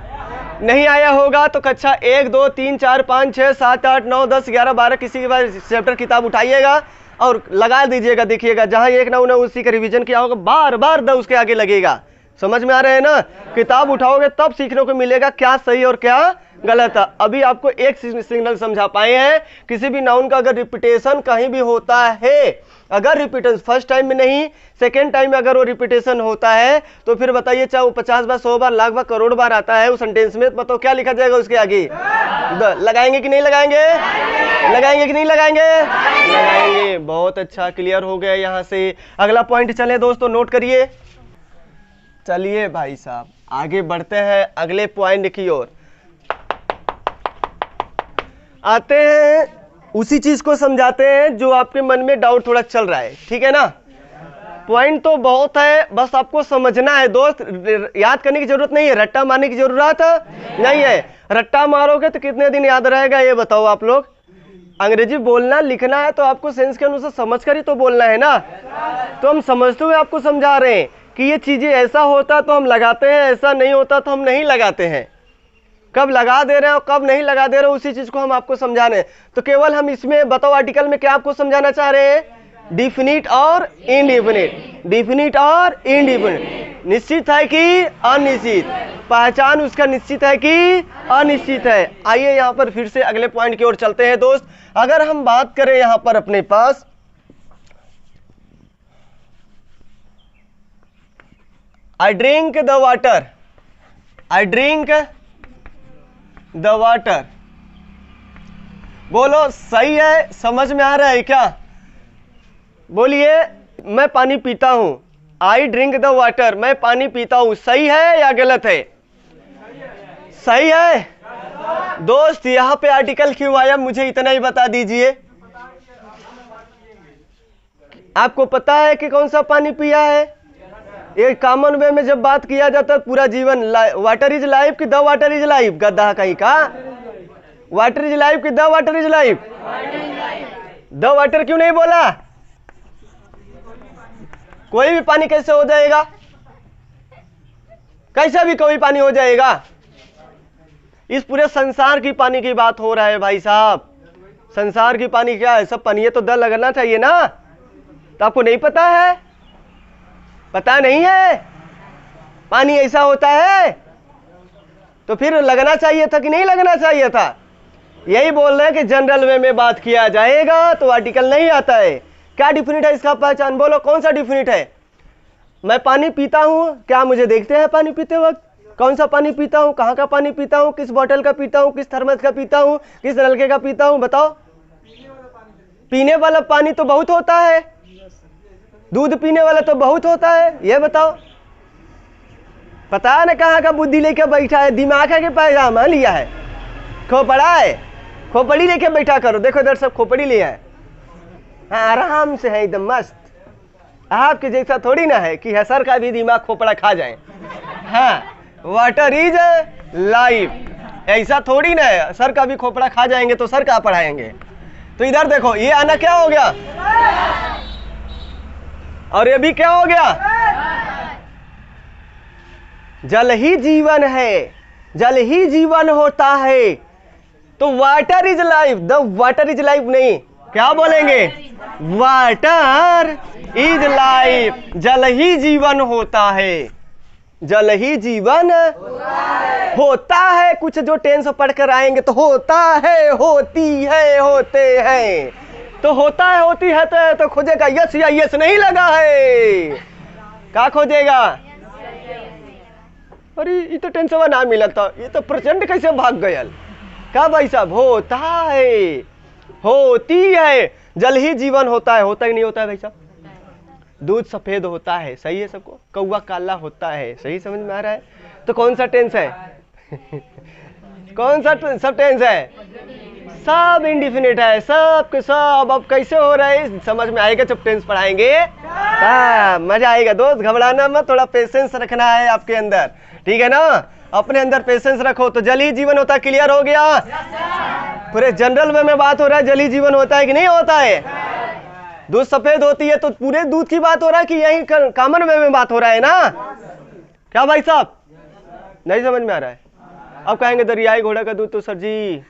नहीं आया होगा तो कक्षा 1 2 3 4 5 6 7 8 9 10 11 12 किसी के बाद चैप्टर किताब उठाइएगा और लगा दीजिएगा। देखिएगा जहां एक नाउन है उसी का रिवीजन किया होगा, बार बार द उसके आगे लगेगा। समझ में आ रहे हैं ना? किताब उठाओगे तब सीखने को मिलेगा क्या सही और क्या गलत है। अभी आपको एक सिग्नल समझा पाए हैं, किसी भी नाउन का अगर रिपीटेशन कहीं भी होता है, अगर रिपीटेशन फर्स्ट टाइम में नहीं सेकेंड टाइम में अगर वो रिपीटेशन होता है, तो फिर बताइए चाहे वो 50 बार 100 बार लाख बार करोड़ बार आता है उस सेंटेंस में, बताओ क्या लिखा जाएगा उसके आगे? लगाएंगे कि नहीं लगाएंगे? लगाएंगे कि नहीं लगाएंगे? लगाएंगे। बहुत अच्छा, क्लियर हो गया। यहाँ से अगला पॉइंट चले दोस्तों, नोट करिए। चलिए भाई साहब आगे बढ़ते हैं अगले पॉइंट की ओर। आते हैं उसी चीज को समझाते हैं जो आपके मन में डाउट थोड़ा चल रहा है, ठीक है ना? पॉइंट तो बहुत है, बस आपको समझना है दोस्त, याद करने की जरूरत नहीं है, रट्टा मारने की जरूरत नहीं है। रट्टा मारोगे तो कितने दिन याद रहेगा ये बताओ आप लोग? अंग्रेजी बोलना लिखना है तो आपको सेंस के अनुसार समझ कर ही तो बोलना है ना। तो हम समझते हुए आपको समझा रहे हैं कि ये चीजें ऐसा होता तो हम लगाते हैं, ऐसा नहीं होता तो हम नहीं लगाते हैं। कब लगा दे रहे हैं और कब नहीं लगा दे रहे हैं उसी चीज को हम आपको समझा रहे हैं। तो केवल हम इसमें बताओ आर्टिकल में क्या आपको समझाना चाह रहे हैं? डिफिनिट और इनडिफिनिट, डिफिनिट और इनडिफिनिट, निश्चित है कि अनिश्चित, पहचान उसका निश्चित है कि अनिश्चित है। आइए यहाँ पर फिर से अगले पॉइंट की ओर चलते हैं दोस्त। अगर हम बात करें यहाँ पर अपने पास I drink the water, I drink the water, बोलो सही है? समझ में आ रहा है क्या? बोलिए मैं पानी पीता हूं, I drink the water, मैं पानी पीता हूं, सही है या गलत है? सही है? दोस्त यहाँ पे आर्टिकल क्यों आया मुझे इतना ही बता दीजिए। आपको पता है कि कौन सा पानी पिया है? एक कॉमन वे में जब बात किया जाता है पूरा जीवन, वाटर इज लाइफ कि द वाटर इज लाइफ, गद्दा कहीं का, वाटर इज लाइफ कि the water is life, the water क्यों नहीं बोला? कोई भी पानी कैसे हो जाएगा? कैसा भी कोई पानी हो जाएगा? इस पूरे संसार की पानी की बात हो रहा है भाई साहब। संसार की पानी क्या है? सब पानी है तो द लगना चाहिए ना। तो आपको नहीं पता है? पता नहीं है पानी ऐसा होता है? तो फिर लगना चाहिए था कि नहीं लगना चाहिए था? यही बोल रहे हैं कि जनरल वे में बात किया जाएगा तो आर्टिकल नहीं आता है। क्या डिफिनिट है इसका? पहचान बोलो, कौन सा डिफिनिट है? मैं पानी पीता हूं, क्या मुझे देखते हैं पानी पीते वक्त? कौन सा पानी पीता हूं, कहां का पानी पीता हूं, किस बोतल का पीता हूं, किस थर्मस का पीता हूं, किस नलके का पीता हूं? बताओ। पीने वाला पानी तो बहुत होता है, दूध पीने वाला तो बहुत होता है, ये बताओ। पता है ना कहाँ का बुद्धि लेके बैठा है? दिमाग है कि पैजामा लिया है? खोपड़ा है, खोपड़ी लेके बैठा करो। देखो इधर सब खोपड़ी लिया है, हाँ आराम से है एकदम मस्त। आपके जैसा थोड़ी ना है कि सर का भी दिमाग खोपड़ा खा जाए। हाँ, वाटर इज लाइफ, ऐसा थोड़ी ना है सर का भी खोपड़ा खा जाएंगे तो सर का पढ़ाएंगे। तो इधर देखो, ये आना क्या हो गया और ये भी क्या हो गया? जल ही जीवन है, जल ही जीवन होता है। तो water is life, the water is life नहीं, क्या बोलेंगे? वाटर इज लाइफ, जल ही जीवन होता है, जल ही जीवन होता है। कुछ जो टेंस पढ़ कर आएंगे तो होता है, होती है, होते हैं। तो होता है, होती है तो खोजेगा यस या यस नहीं लगा है, क्या खोजेगा? अरे ये तो टेंस ना मिला था, ये तो प्रचंड कैसे भाग गया? क्या भाई साहब? होता है, होती है, जल ही जीवन होता है। होता ही नहीं होता है भाई साहब? दूध सफेद होता है, सही है सबको? कौवा काला होता है, सही समझ में आ रहा है? तो कौन सा टेंस है? कौन सा सब टेंस है? सब इंडिफिनिट है, सब के सब। अब कैसे हो रहा है समझ में आएगा जब टेंस पढ़ाएंगे। मजा आएगा दोस्त, घबराना मत, थोड़ा पेशेंस रखना है आपके अंदर, ठीक है ना? अपने अंदर पेशेंस रखो। तो जल ही जीवन होता है, क्लियर हो गया? पूरे जनरल वे में बात हो रहा है, जल ही जीवन होता है कि नहीं होता है? दूध सफेद होती है तो पूरे दूध की बात हो रहा है कि यही कॉमन वे में बात हो रहा है ना? क्या भाई साहब, नहीं समझ में आ रहा है? अब कहेंगे दरियाई घोड़ा का दूध तो सर जी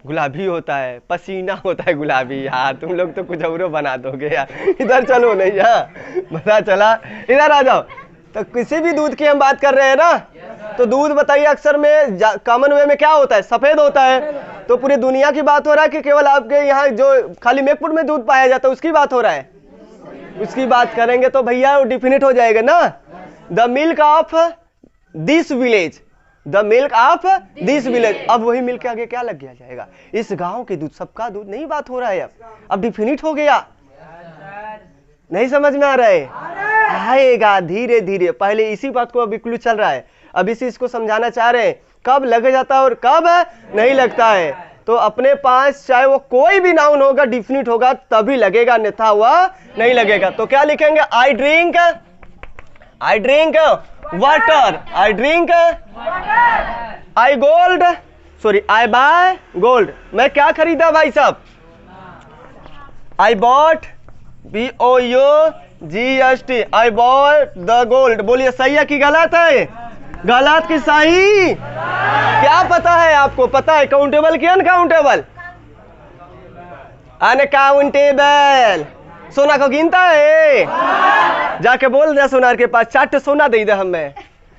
गुलाबी होता है, पसीना होता है गुलाबी। यार तुम लोग तो कुछ और बना दोगे यार, इधर चलो नहीं, यहाँ पता चला, इधर आ जाओ। तो किसी भी दूध की हम बात कर रहे हैं ना, तो दूध बताइए अक्सर में कॉमन वे में क्या होता है? सफेद होता है। तो पूरी दुनिया की बात हो रहा है कि केवल आपके यहाँ जो खाली मेघपुर में दूध पाया जाता है उसकी बात हो रहा है? उसकी बात करेंगे तो भैया वो डिफिनिट हो जाएगा ना, the milk of this village, the milk of this village. अब वही मिल्क के आगे क्या लग गया जाएगा? इस गांव के दूध, सबका दूध नहीं बात हो रहा है। अब डिफिनिट हो गया, नहीं समझ में आ रहा है? आएगा धीरे धीरे, पहले इसी बात को अभी क्लू चल रहा है, अब इसी इसको समझाना चाह रहे हैं कब लग जाता है और कब नहीं लगता है। तो अपने पास चाहे वो कोई भी नाउन होगा डिफिनिट होगा तभी लगेगा, अन्यथा हुआ नहीं लगेगा। तो क्या लिखेंगे? I drink water, I drink, I gold, sorry I buy gold. मैं क्या खरीदा भाई साहब? I bought, BOUGHT, I bought the gold. बोलिए सही है कि गलत है? गलत कि सही? क्या पता है आपको? पता है काउंटेबल कि अनकाउंटेबल? अनकाउंटेबल। सोना को गिनता है? जाके बोल दे सोनार के पास 4 सोना दे दे, हमें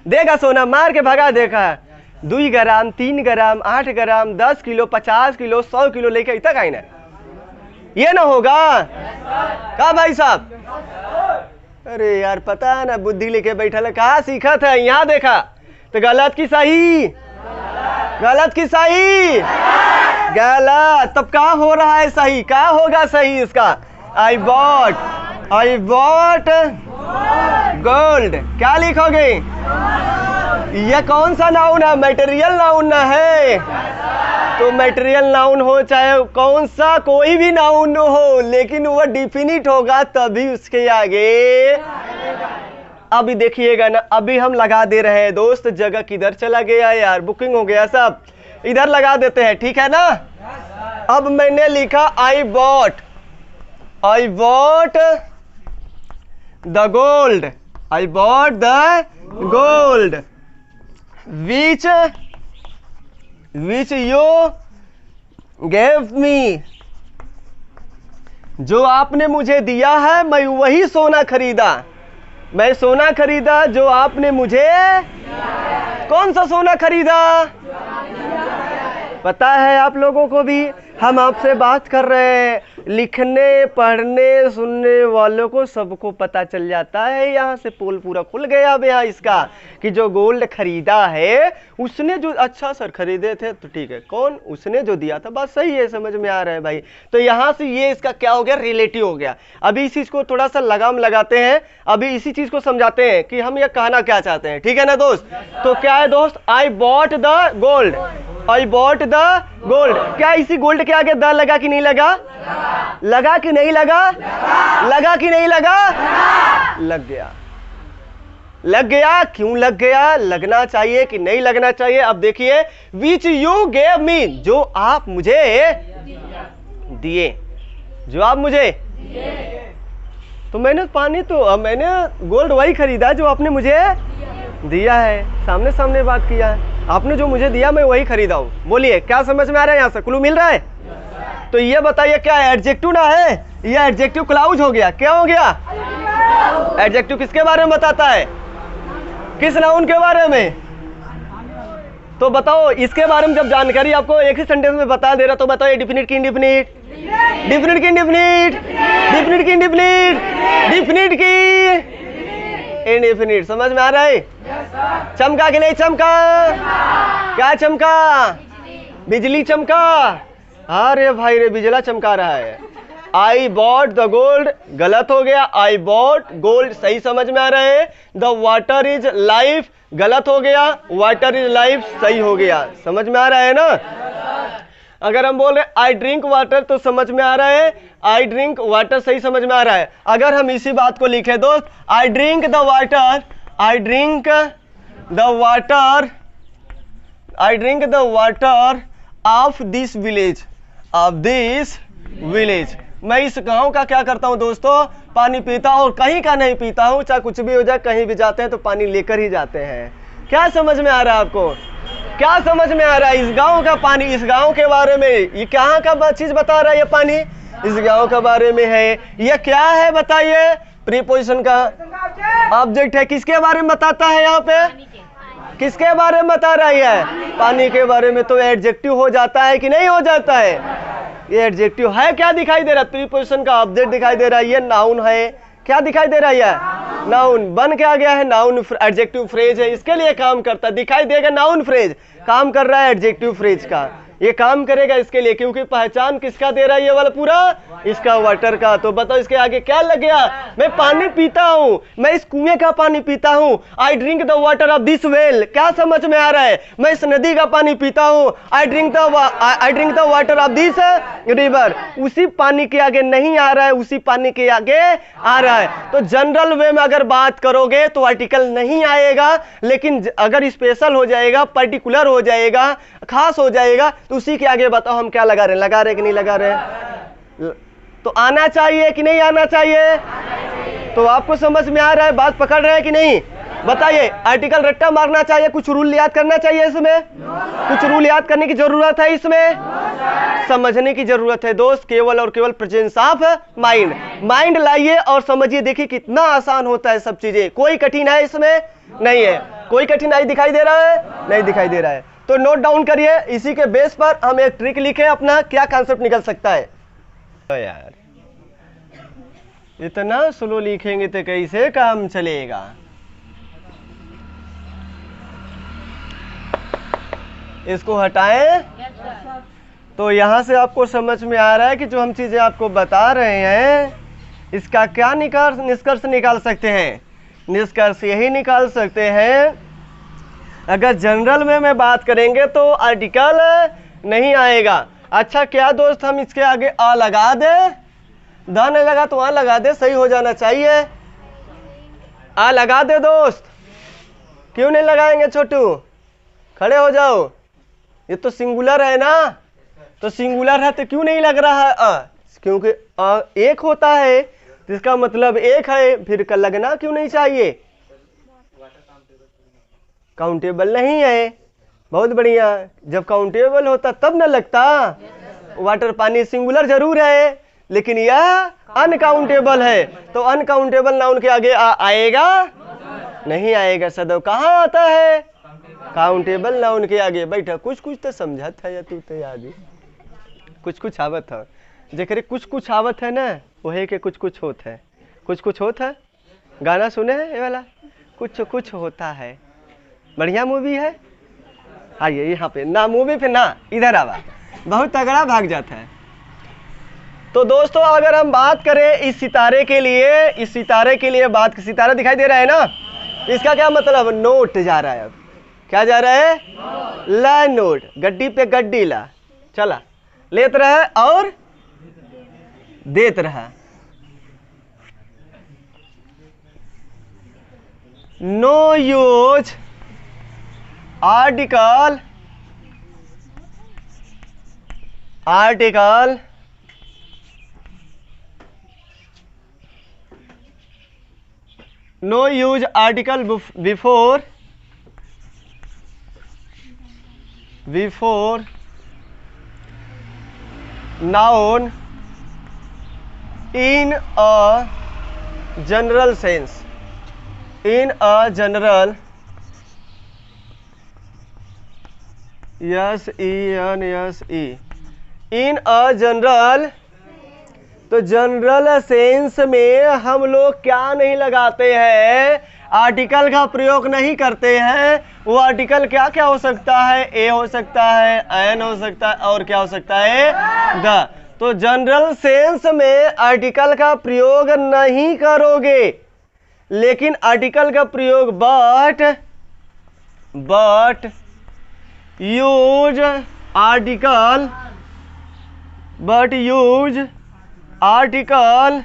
देगा सोना, मार के भगा देगा। 2 ग्राम, 3 ग्राम, 8 ग्राम, 10 किलो, 50 किलो, 100 किलो लेके इतना कहीं ना, ये ना होगा क्या भाई साहब? अरे यार पता है ना, बुद्धि लेके बैठा है, कहाँ सीखा था? यहाँ देखा तो गलत की सही, गलत की सही, गलत। तब क्या हो रहा है सही? क्या होगा सही इसका? I bought gold. क्या लिखोगे? यह कौन सा नाउन है? मटेरियल नाउन ना है। तो मटेरियल नाउन हो चाहे कौन सा कोई भी नाउन हो, लेकिन वह डिफिनिट होगा तभी उसके आगे। अभी देखिएगा ना, अभी हम लगा दे रहे हैं दोस्त। जगह किधर चला गया यार? बुकिंग हो गया सब, इधर लगा देते हैं, ठीक है ना। अब मैंने लिखा आई bought the gold, I bought the gold which you gave me. जो आपने मुझे दिया है, मैं वही सोना खरीदा। मैं सोना खरीदा जो आपने मुझे। कौन सा सोना खरीदा? पता है आप लोगों को भी? हम आपसे बात कर रहे हैं, लिखने पढ़ने सुनने वालों को सबको पता चल जाता है। यहाँ से पोल पूरा खुल गया अब यहाँ इसका, कि जो गोल्ड खरीदा है उसने जो। अच्छा सर खरीदे थे तो ठीक है, कौन? उसने जो दिया था, बात सही है, समझ में आ रहा है भाई। तो यहाँ से ये इसका क्या हो गया? रिलेटिव हो गया। अभी इस चीज को थोड़ा सा लगाम लगाते हैं, अभी इसी चीज को समझाते हैं कि हम ये कहना क्या चाहते हैं, ठीक है ना दोस्त। तो क्या है दोस्त? आई bought the gold, I bought the gold. क्या इसी गोल्ड के आगे द लगा कि नहीं लगा? लगा कि नहीं लगा? लगा कि नहीं लगा? लग गया, लग गया। क्यों लग गया? लगना चाहिए कि नहीं लगना चाहिए? अब देखिए, विच यू गेव मी, जो आप मुझे दिए, जो आप मुझे। तो मैंने पानी तो मैंने गोल्ड वही खरीदा जो आपने मुझे दिया है। सामने सामने बात किया है, आपने जो मुझे दिया मैं वही खरीदा हूं। बोलिए क्या समझ में आ रहा है? यहाँ से क्लू मिल रहा है? तो ये बताइए क्या एडजेक्टिव ना है? ये एडजेक्टिव क्लाउज हो गया। क्या हो गया? एडजेक्टिव किसके बारे में बताता है? किस नाउन के बारे में? तो बताओ, इसके बारे में जब जानकारी आपको एक ही सेंटेंस में बता दे रहा, तो बताओ डिफिनिट की इंडिफिनिट, डिफिनिट की इंडिफिनिट, डिफिनिट की इंडिफिनिट, डिफिनिट की इंडिफिनिट। समझ में आ रहा है? चमका कि नहीं चमका? क्या चमका? बिजली चमका। अरे भाई रे, बिजला चमका रहा है। आई बॉट द गोल्ड गलत हो गया, आई बॉट गोल्ड सही समझ में आ रहा है। द वाटर इज लाइफ गलत हो गया, वाटर इज लाइफ सही हो गया। समझ में आ रहा है ना? अगर हम बोल रहे आई ड्रिंक वाटर तो समझ में आ रहा है, आई ड्रिंक वाटर सही समझ में आ रहा है। अगर हम इसी बात को लिखे दोस्त, I drink the water, I drink the water, I drink the water of this village, of this village. मैं इस गांव का क्या करता हूं दोस्तों? पानी पीता हूं, और कहीं का नहीं पीता हूं। चाहे कुछ भी हो जाए, कहीं भी जाते हैं तो पानी लेकर ही जाते हैं। क्या समझ में आ रहा है आपको? क्या समझ में आ रहा है? इस गांव का पानी, इस गांव के बारे में, ये कहाँ का चीज बता रहा है? ये पानी इस गांव के बारे में है। ये क्या है बताइए? प्रीपोजिशन का ऑब्जेक्ट है। किसके बारे में बताता है? यहाँ पे किसके बारे में बता रही है? पानी के बारे में। तो एडजेक्टिव हो जाता है कि नहीं हो जाता है? ये एडजेक्टिव है। क्या दिखाई दे रहा है? प्रीपोजिशन का ऑब्जेक्ट दिखाई दे रहा है। ये नाउन है। क्या दिखाई दे रहा है? नाउन बन के आ गया है, नाउन एडजेक्टिव फ्रेज है। इसके लिए काम करता है, दिखाई देगा नाउन फ्रेज, काम कर रहा है एडजेक्टिव फ्रेज का। ये काम करेगा इसके लिए, क्योंकि पहचान किसका दे रहा है? ये वाला पूरा इसका वाटर का। तो बताओ इसके आगे क्या लग गया? मैं पानी पीता हूँ, मैं इस कुएं का पानी पीता हूँ। I drink the water of this well. क्या समझ में आ रहा है? मैं इस नदी का पानी पीता हूँ। I drink the water of this river. उसी पानी के आगे नहीं आ रहा है, उसी पानी के आगे आ रहा है। तो जनरल वे में अगर बात करोगे तो आर्टिकल नहीं आएगा, लेकिन अगर स्पेशल हो जाएगा, पर्टिकुलर हो जाएगा, खास हो जाएगा, तो उसी के आगे बताओ हम क्या लगा रहे हैं? लगा रहे कि नहीं लगा रहे? तो आना चाहिए कि नहीं आना चाहिए? तो आपको समझ में आ रहा है? बात पकड़ रहे हैं कि नहीं? बताइए। आर्टिकल रट्टा मारना चाहिए? कुछ रूल याद करना चाहिए इसमें? कुछ रूल याद करने की जरूरत है इसमें? समझने की जरूरत है दोस्त, केवल और केवल प्रेजेंस ऑफ माइंड। माइंड लाइए और समझिए, देखिए कितना आसान होता है सब चीजें। कोई कठिनाई इसमें नहीं है। कोई कठिनाई दिखाई दे रहा है? नहीं दिखाई दे रहा है। तो नोट डाउन करिए, इसी के बेस पर हम एक ट्रिक लिखे अपना, क्या कॉन्सेप्ट निकल सकता है। तो यार इतना स्लो लिखेंगे तो कैसे काम चलेगा? इसको हटाएं। तो यहां से आपको समझ में आ रहा है कि जो हम चीजें आपको बता रहे हैं, इसका क्या निष्कर्ष निकाल सकते हैं? निष्कर्ष यही निकाल सकते हैं, अगर जनरल में मैं बात करेंगे तो आर्टिकल नहीं आएगा। अच्छा क्या दोस्त हम इसके आगे आ लगा दे, द नहीं लगा तो वहां लगा दे, सही हो जाना चाहिए। आ लगा दे दोस्त, क्यों नहीं लगाएंगे छोटू, खड़े हो जाओ। ये तो सिंगुलर है ना, तो सिंगुलर है तो क्यों नहीं लग रहा है आ? क्योंकि एक होता है तो इसका मतलब एक है, फिर का लगना क्यों नहीं चाहिए, काउंटेबल नहीं है। बहुत बढ़िया, जब काउंटेबल होता तब न लगता। वाटर पानी सिंगुलर जरूर है लेकिन यह अनकाउंटेबल है, तो अनकाउंटेबल नाउन के आगे आएगा नहीं आएगा। सदैव कहाँ आता है, काउंटेबल नाउन के आगे। बैठा कुछ कुछ तो समझत है या तू तो याद कुछ कुछ आवत है, जेकरे कुछ कुछ आवत है ना वही के कुछ कुछ होता है, कुछ कुछ होता है। गाना सुने है ये वाला, कुछ कुछ होता है, बढ़िया मूवी है। आइए यहाँ पे ना, मूवी पे ना, इधर आवा, बहुत तगड़ा भाग जाता है। तो दोस्तों अगर हम बात करें इस सितारे के लिए, इस सितारे के लिए बात, सितारा दिखाई दे रहा है ना, इसका क्या मतलब, नोट जा रहा है। अब क्या जा रहा है, ला नोट, गड्डी पे गड्डी ला, चला लेत रहा और देत रहा। No use article, article no use article before noun in a general sense, in a general, yes e n yes e, in a general। तो जनरल सेंस में हम लोग क्या नहीं लगाते हैं, आर्टिकल का प्रयोग नहीं करते हैं। वो आर्टिकल क्या क्या हो सकता है, ए हो सकता है, एन हो सकता है, और क्या हो सकता है, द। तो जनरल सेंस में आर्टिकल का प्रयोग नहीं करोगे, लेकिन आर्टिकल का प्रयोग but use article, but use article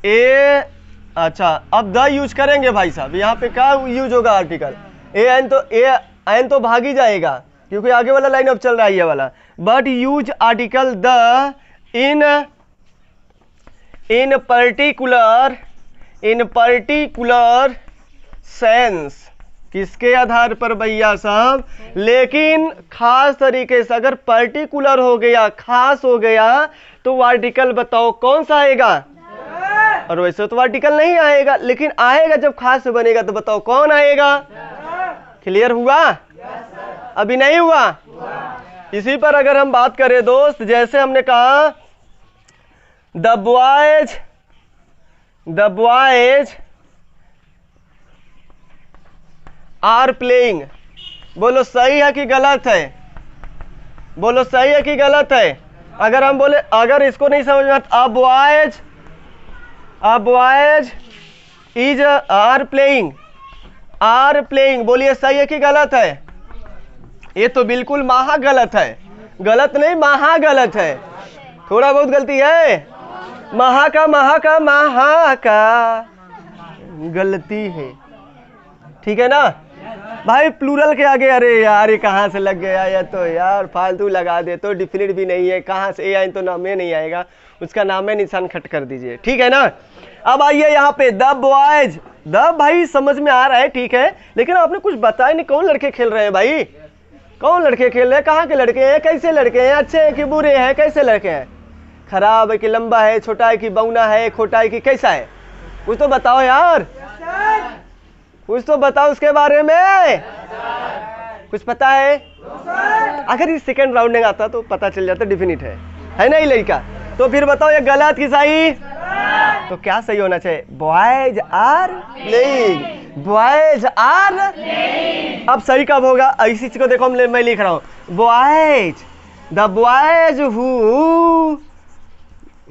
A. अच्छा अब द यूज करेंगे भाई साहब, यहाँ पे क्या यूज होगा, आर्टिकल ए एन तो भाग ही जाएगा क्योंकि आगे वाला लाइन अब चल रहा है ये वाला। But use article the in particular sense. किसके आधार पर भैया साहब, लेकिन खास तरीके से। अगर पर्टिकुलर हो गया, खास हो गया, तो आर्टिकल बताओ कौन सा आएगा, और वैसे तो आर्टिकल नहीं आएगा, लेकिन आएगा जब खास बनेगा तो बताओ कौन आएगा। क्लियर हुआ, अभी नहीं हुआ। इसी पर अगर हम बात करें दोस्त, जैसे हमने कहा द बॉयज आर प्लेइंग। बोलो सही है कि गलत है, बोलो सही है कि गलत है। अगर हम बोले, अगर इसको नहीं समझ में आता, अ बॉयज इज आर प्लेइंग, बोलिए सही है कि गलत है। ये तो बिल्कुल महा गलत है, गलत नहीं महा गलत है, थोड़ा बहुत गलती है। महा का गलती है, ठीक है ना भाई। प्लूरल के आगे अरे यार ये कहाँ से लग गया, या तो यार फालतू लगा दे, तो डिफिनिट भी नहीं है, कहाँ से ए आई तो नाम में नहीं आएगा, उसका नाम में निशान खट कर दीजिए, ठीक है ना। अब आइए यहाँ पे द बॉयज, द भाई समझ में आ रहा है, ठीक है, लेकिन आपने कुछ बताया नहीं, कौन लड़के खेल रहे हैं भाई, कौन लड़के खेल रहे हैं, कहाँ के लड़के हैं, कैसे लड़के हैं, अच्छे हैं कि बुरे हैं, कैसे लड़के हैं, खराब है कि लंबा है, छोटा है कि बौना है, खोटा है कि कैसा है, कुछ तो बताओ यार, कुछ तो बताओ उसके बारे में, कुछ पता है। अगर इस सेकंड राउंड में आता तो पता चल जाता डेफिनिट है ना ये लड़का। तो फिर बताओ ये गलत कि सही, तो क्या सही होना चाहिए, boys are playing, boys are. अब सही कब होगा, इसी चीज को देखो मैं लिख रहा हूं, boys, the boys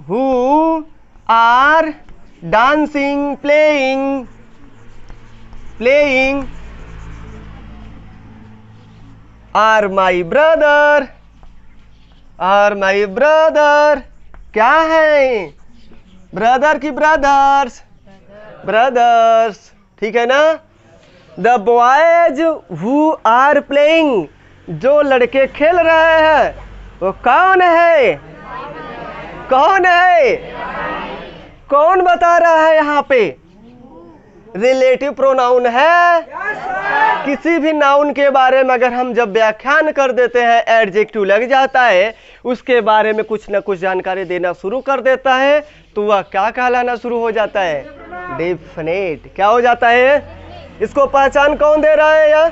who are dancing, playing are my brother, are my brother क्या है? ब्रदर की ब्रदर्स, ब्रदर्स, ठीक है ना? The boys who are playing, जो लड़के खेल रहे हैं वो कौन है? कौन है? कौन बता रहा है यहाँ पे? रिलेटिव प्रोनाउन है। किसी भी नाउन के बारे में अगर हम जब व्याख्यान कर देते हैं, एडजेक्टिव लग जाता है, उसके बारे में कुछ ना कुछ जानकारी देना शुरू कर देता है, तो वह क्या कहलाना शुरू हो जाता है? डेफिनेट। क्या हो जाता है? इसको पहचान कौन दे रहा है? यह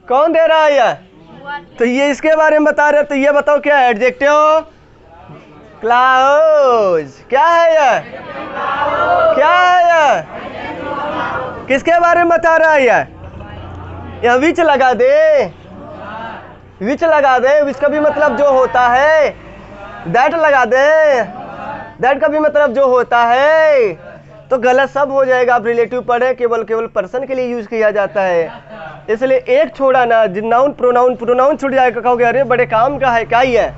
कौन दे रहा है? यह तो ये इसके बारे में बता रहे, तो ये बताओ क्या है? Adjective clause. क्या है यह? क्या है यह? किसके बारे में बता रहा है यह? यह विच लगा दे, विच लगा दे, विच का भी मतलब जो होता है। दैट लगा दे, दैट का भी मतलब जो होता है, तो गलत सब हो जाएगा। आप रिलेटिव पढ़े, केवल केवल पर्सन के लिए यूज किया जाता है, इसलिए एक छोड़ा ना, नाउन प्रोनाउन, प्रोनाउन छूट जाएगा, कहोगे अरे बड़े काम का है, क्या ही है?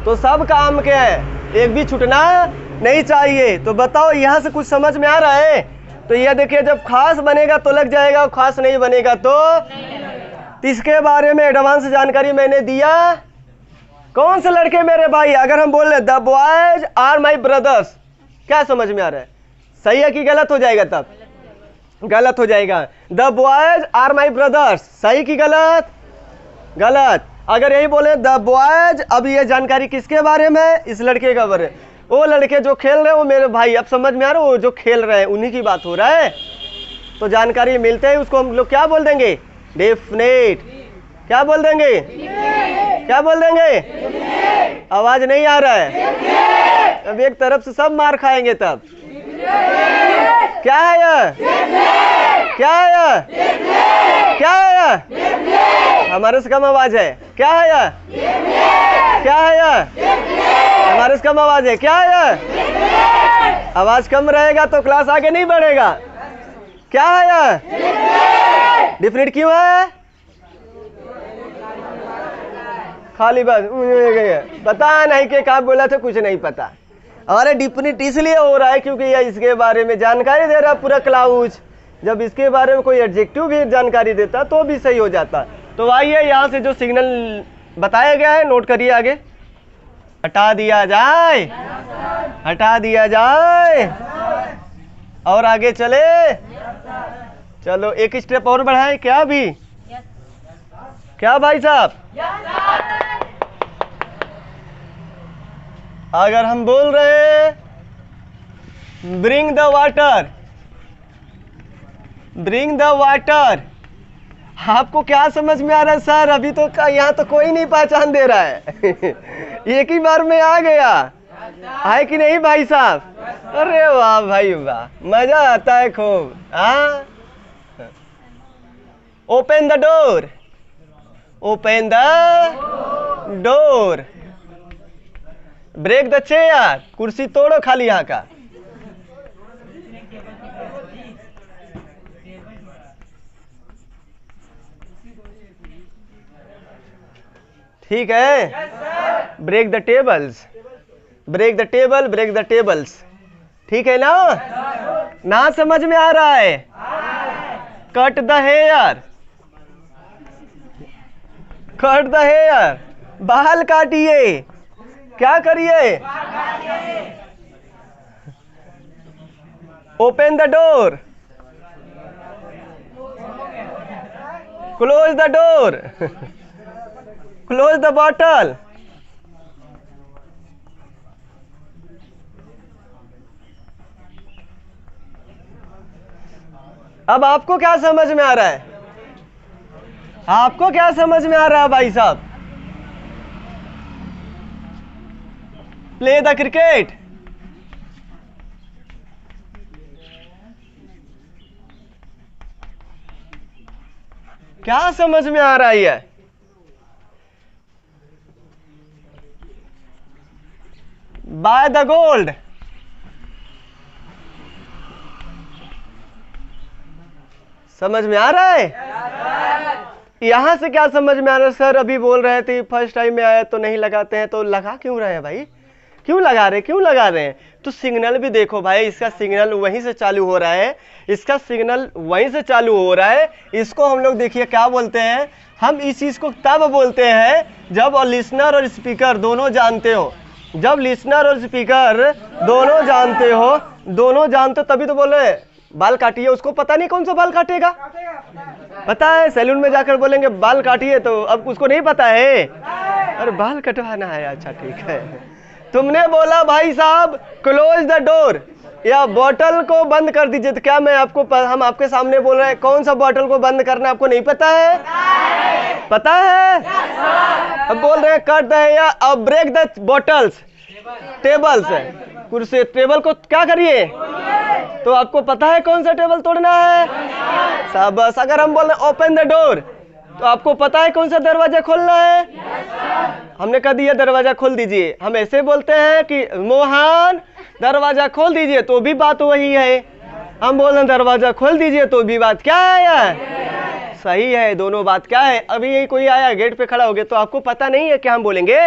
तो सब काम के हैं, एक भी छूटना नहीं चाहिए। तो बताओ यहाँ से कुछ समझ में आ रहा है? तो यह देखिए, जब खास बनेगा तो लग जाएगा, और खास नहीं बनेगा तो इसके बारे में एडवांस जानकारी मैंने दिया। कौन से लड़के मेरे भाई? अगर हम बोल रहे the boys are my brothers, क्या समझ में आ रहा है? सही है कि गलत हो जाएगा? तब गलत हो जाएगा। The boys are my brothers, सही कि गलत? गलत। अगर यही बोले द बॉयज, अब ये जानकारी किसके बारे में? इस लड़के के बारे में। वो लड़के जो खेल रहे हैं वो मेरे भाई, अब समझ में आ रहा है? वो जो खेल रहे हैं उन्हीं की बात हो रहा है। तो जानकारी मिलते ही उसको हम लोग क्या बोल देंगे? डेफिनेट। क्या बोल देंगे? क्या बोल देंगे? आवाज नहीं आ रहा है? अब एक तरफ से सब मार खाएंगे तब। क्या है यह? क्या है यह? क्या है यह? हमारे से कम आवाज है। क्या है यह? क्या है यह? हमारे से कम आवाज है। क्या है यह? आवाज कम रहेगा तो क्लास आगे नहीं बढ़ेगा। क्या है यह? डिफरेंट क्यों है? खाली बस पता नहीं कि क्या बोला था, कुछ नहीं पता। अरे डिफरेंट इसलिए हो रहा है क्योंकि यह इसके बारे में जानकारी दे रहा है पूरा क्लाउज। जब इसके बारे में कोई एडजेक्टिव भी जानकारी देता तो भी सही हो जाता। तो आइए यहाँ से जो सिग्नल बताया गया है नोट करिए, आगे हटा दिया जाए, हटा दिया जाए और आगे चले। चलो एक स्टेप और बढ़ाए क्या? भी क्या भाई साहब? अगर हम बोल रहे हैं bring the water, bring the water, आपको क्या समझ में आ रहा है? सर अभी तो यहाँ तो कोई नहीं पहचान दे रहा है। एक ही बार में आ गया है कि नहीं भाई साहब? अरे वाह भाई वाह, मजा आता है खूब। हाँ, open the door, open the door, break the chair, कुर्सी तोड़ो खाली यहाँ का। ठीक है, break the tables, break the table, break the tables, ठीक है ना? ना समझ में आ रहा है? Cut the hair, cut the hair, बाल काटिए, क्या करिए? Open the door, close the door, close the bottle. अब आपको क्या समझ में आ रहा है? आपको क्या समझ में आ रहा है भाई साहब? प्ले द क्रिकेट, क्या समझ में आ रहा है? बाय द गोल्ड, समझ में आ रहा है? यहाँ से क्या समझ में आ रहा है? सर अभी बोल रहे थे फर्स्ट टाइम में आया तो नहीं लगाते हैं, तो लगा क्यों रहे हैं भाई? क्यों लगा रहे हैं? तो सिग्नल भी देखो भाई, इसका सिग्नल वहीं से चालू हो रहा है, इसका सिग्नल वहीं से चालू हो रहा है। इसको हम लोग देखिए क्या बोलते हैं, हम इस चीज़ को तब बोलते हैं जब लिसनर और स्पीकर दोनों जानते हो। जब लिसनर और स्पीकर दोनों जानते हो तभी तो बोले बाल काटिए। उसको पता नहीं कौन सा बाल काटेगा, पता है सैलून में जाकर बोलेंगे बाल काटिए, तो अब उसको नहीं पता है, अरे बाल कटवाना है, अच्छा ठीक है। तुमने बोला भाई साहब क्लोज द डोर या बॉटल को बंद कर दीजिए, तो क्या हम आपके सामने बोल रहे हैं कौन सा बॉटल को बंद करना आपको नहीं पता है? पता है? अब बोल रहे हैं कट द या अब ब्रेक द बॉटल्स टेबल्स, कुर्सी टेबल को क्या करिए, तो आपको पता है कौन सा टेबल तोड़ना है? शाबाश। अगर हम बोल रहे हैं ओपन द डोर, तो आपको पता है कौन सा दरवाजा खोलना है? हमने कह दिया दरवाजा खोल दीजिए। हम ऐसे बोलते हैं कि मोहन दरवाजा खोल दीजिए, तो भी बात वही है। हम बोल रहे हैं दरवाजा खोल दीजिए, तो भी बात क्या है? सही है, दोनों बात क्या है? अभी यही कोई आया गेट पे खड़ा हो गया, तो आपको पता नहीं है क्या हम बोलेंगे?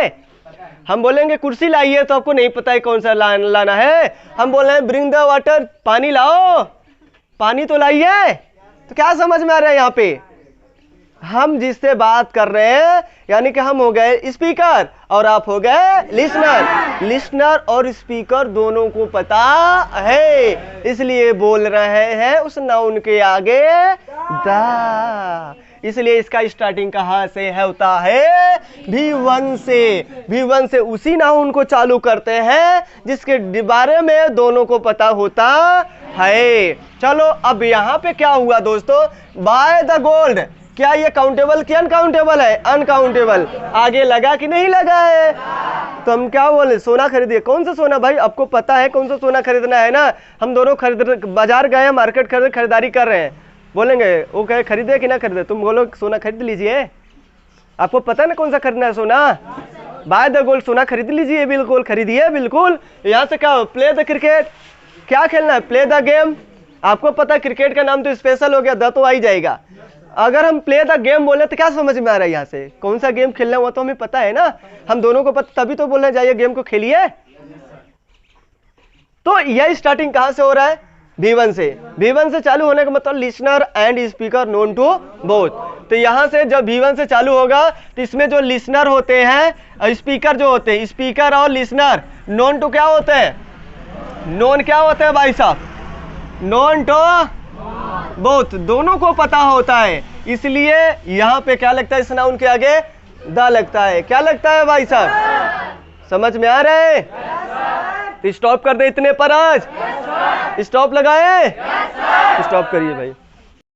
हम बोलेंगे कुर्सी लाइए, तो आपको नहीं पता है कौन सा लाना है। हम बोल रहे हैं ब्रिंग द वाटर, पानी लाओ, पानी तो लाइए। तो क्या समझ में आ रहा है यहाँ पे? हम जिससे बात कर रहे हैं यानी कि हम हो गए स्पीकर और आप हो गए लिसनर। लिसनर और स्पीकर दोनों को पता है, इसलिए बोल रहे हैं उस नाउन के आगे द। इसलिए इसका स्टार्टिंग कहाँ से है होता है? V1 से। V1 से उसी नाउन को चालू करते हैं जिसके बारे में दोनों को पता होता है। चलो अब यहाँ पे क्या हुआ दोस्तों? बाय द गोल्ड, क्या ये काउंटेबल कि अनकाउंटेबल है? अनकाउंटेबल। आगे लगा कि नहीं लगा है? तो हम क्या बोले? सोना खरीदिए। कौन सा सोना भाई? आपको पता है कौन सा सोना खरीदना है ना? हम दोनों बाजार गए, मार्केट खरीदारी कर रहे हैं। बोलेंगे वो कहे खरीदे कि ना खरीदे, तुम बोलो सोना खरीद लीजिए। आपको पता है ना कौन सा खरीदना है सोना? बाय द गोल्ड सोना खरीद लीजिए, बिल्कुल खरीदिए, बिल्कुल। यहाँ से क्या प्ले द क्रिकेट, क्या खेलना है? Play the game. आपको पता है क्रिकेट का नाम तो स्पेशल हो गया, द तो आ ही जाएगा। अगर हम प्ले द गेम बोले तो क्या समझ में आ रहा है? यहाँ से कौन सा गेम खेलना है वो तो हमें पता है ना, हम दोनों को पता, तभी तो बोल रहे जाइए गेम को खेलिए। तो यह स्टार्टिंग कहां से हो रहा है? V1 से। V1 से चालू होने का मतलब listener and speaker known to both. तो यहां से जब V1 से चालू होगा तो इसमें जो लिसनर होते हैं और स्पीकर जो होते हैं, स्पीकर और लिसनर नोन टू क्या होते हैं? नोन क्या होते हैं भाई साहब? नोन टू बोथ, दोनों को पता होता है। इसलिए यहाँ पे क्या लगता है? इस नाउन के आगे द लगता है। क्या लगता है भाई साहब? समझ में आ रहा है? तो स्टॉप कर दे इतने पर आज। स्टॉप लगाए? स्टॉप करिए भाई।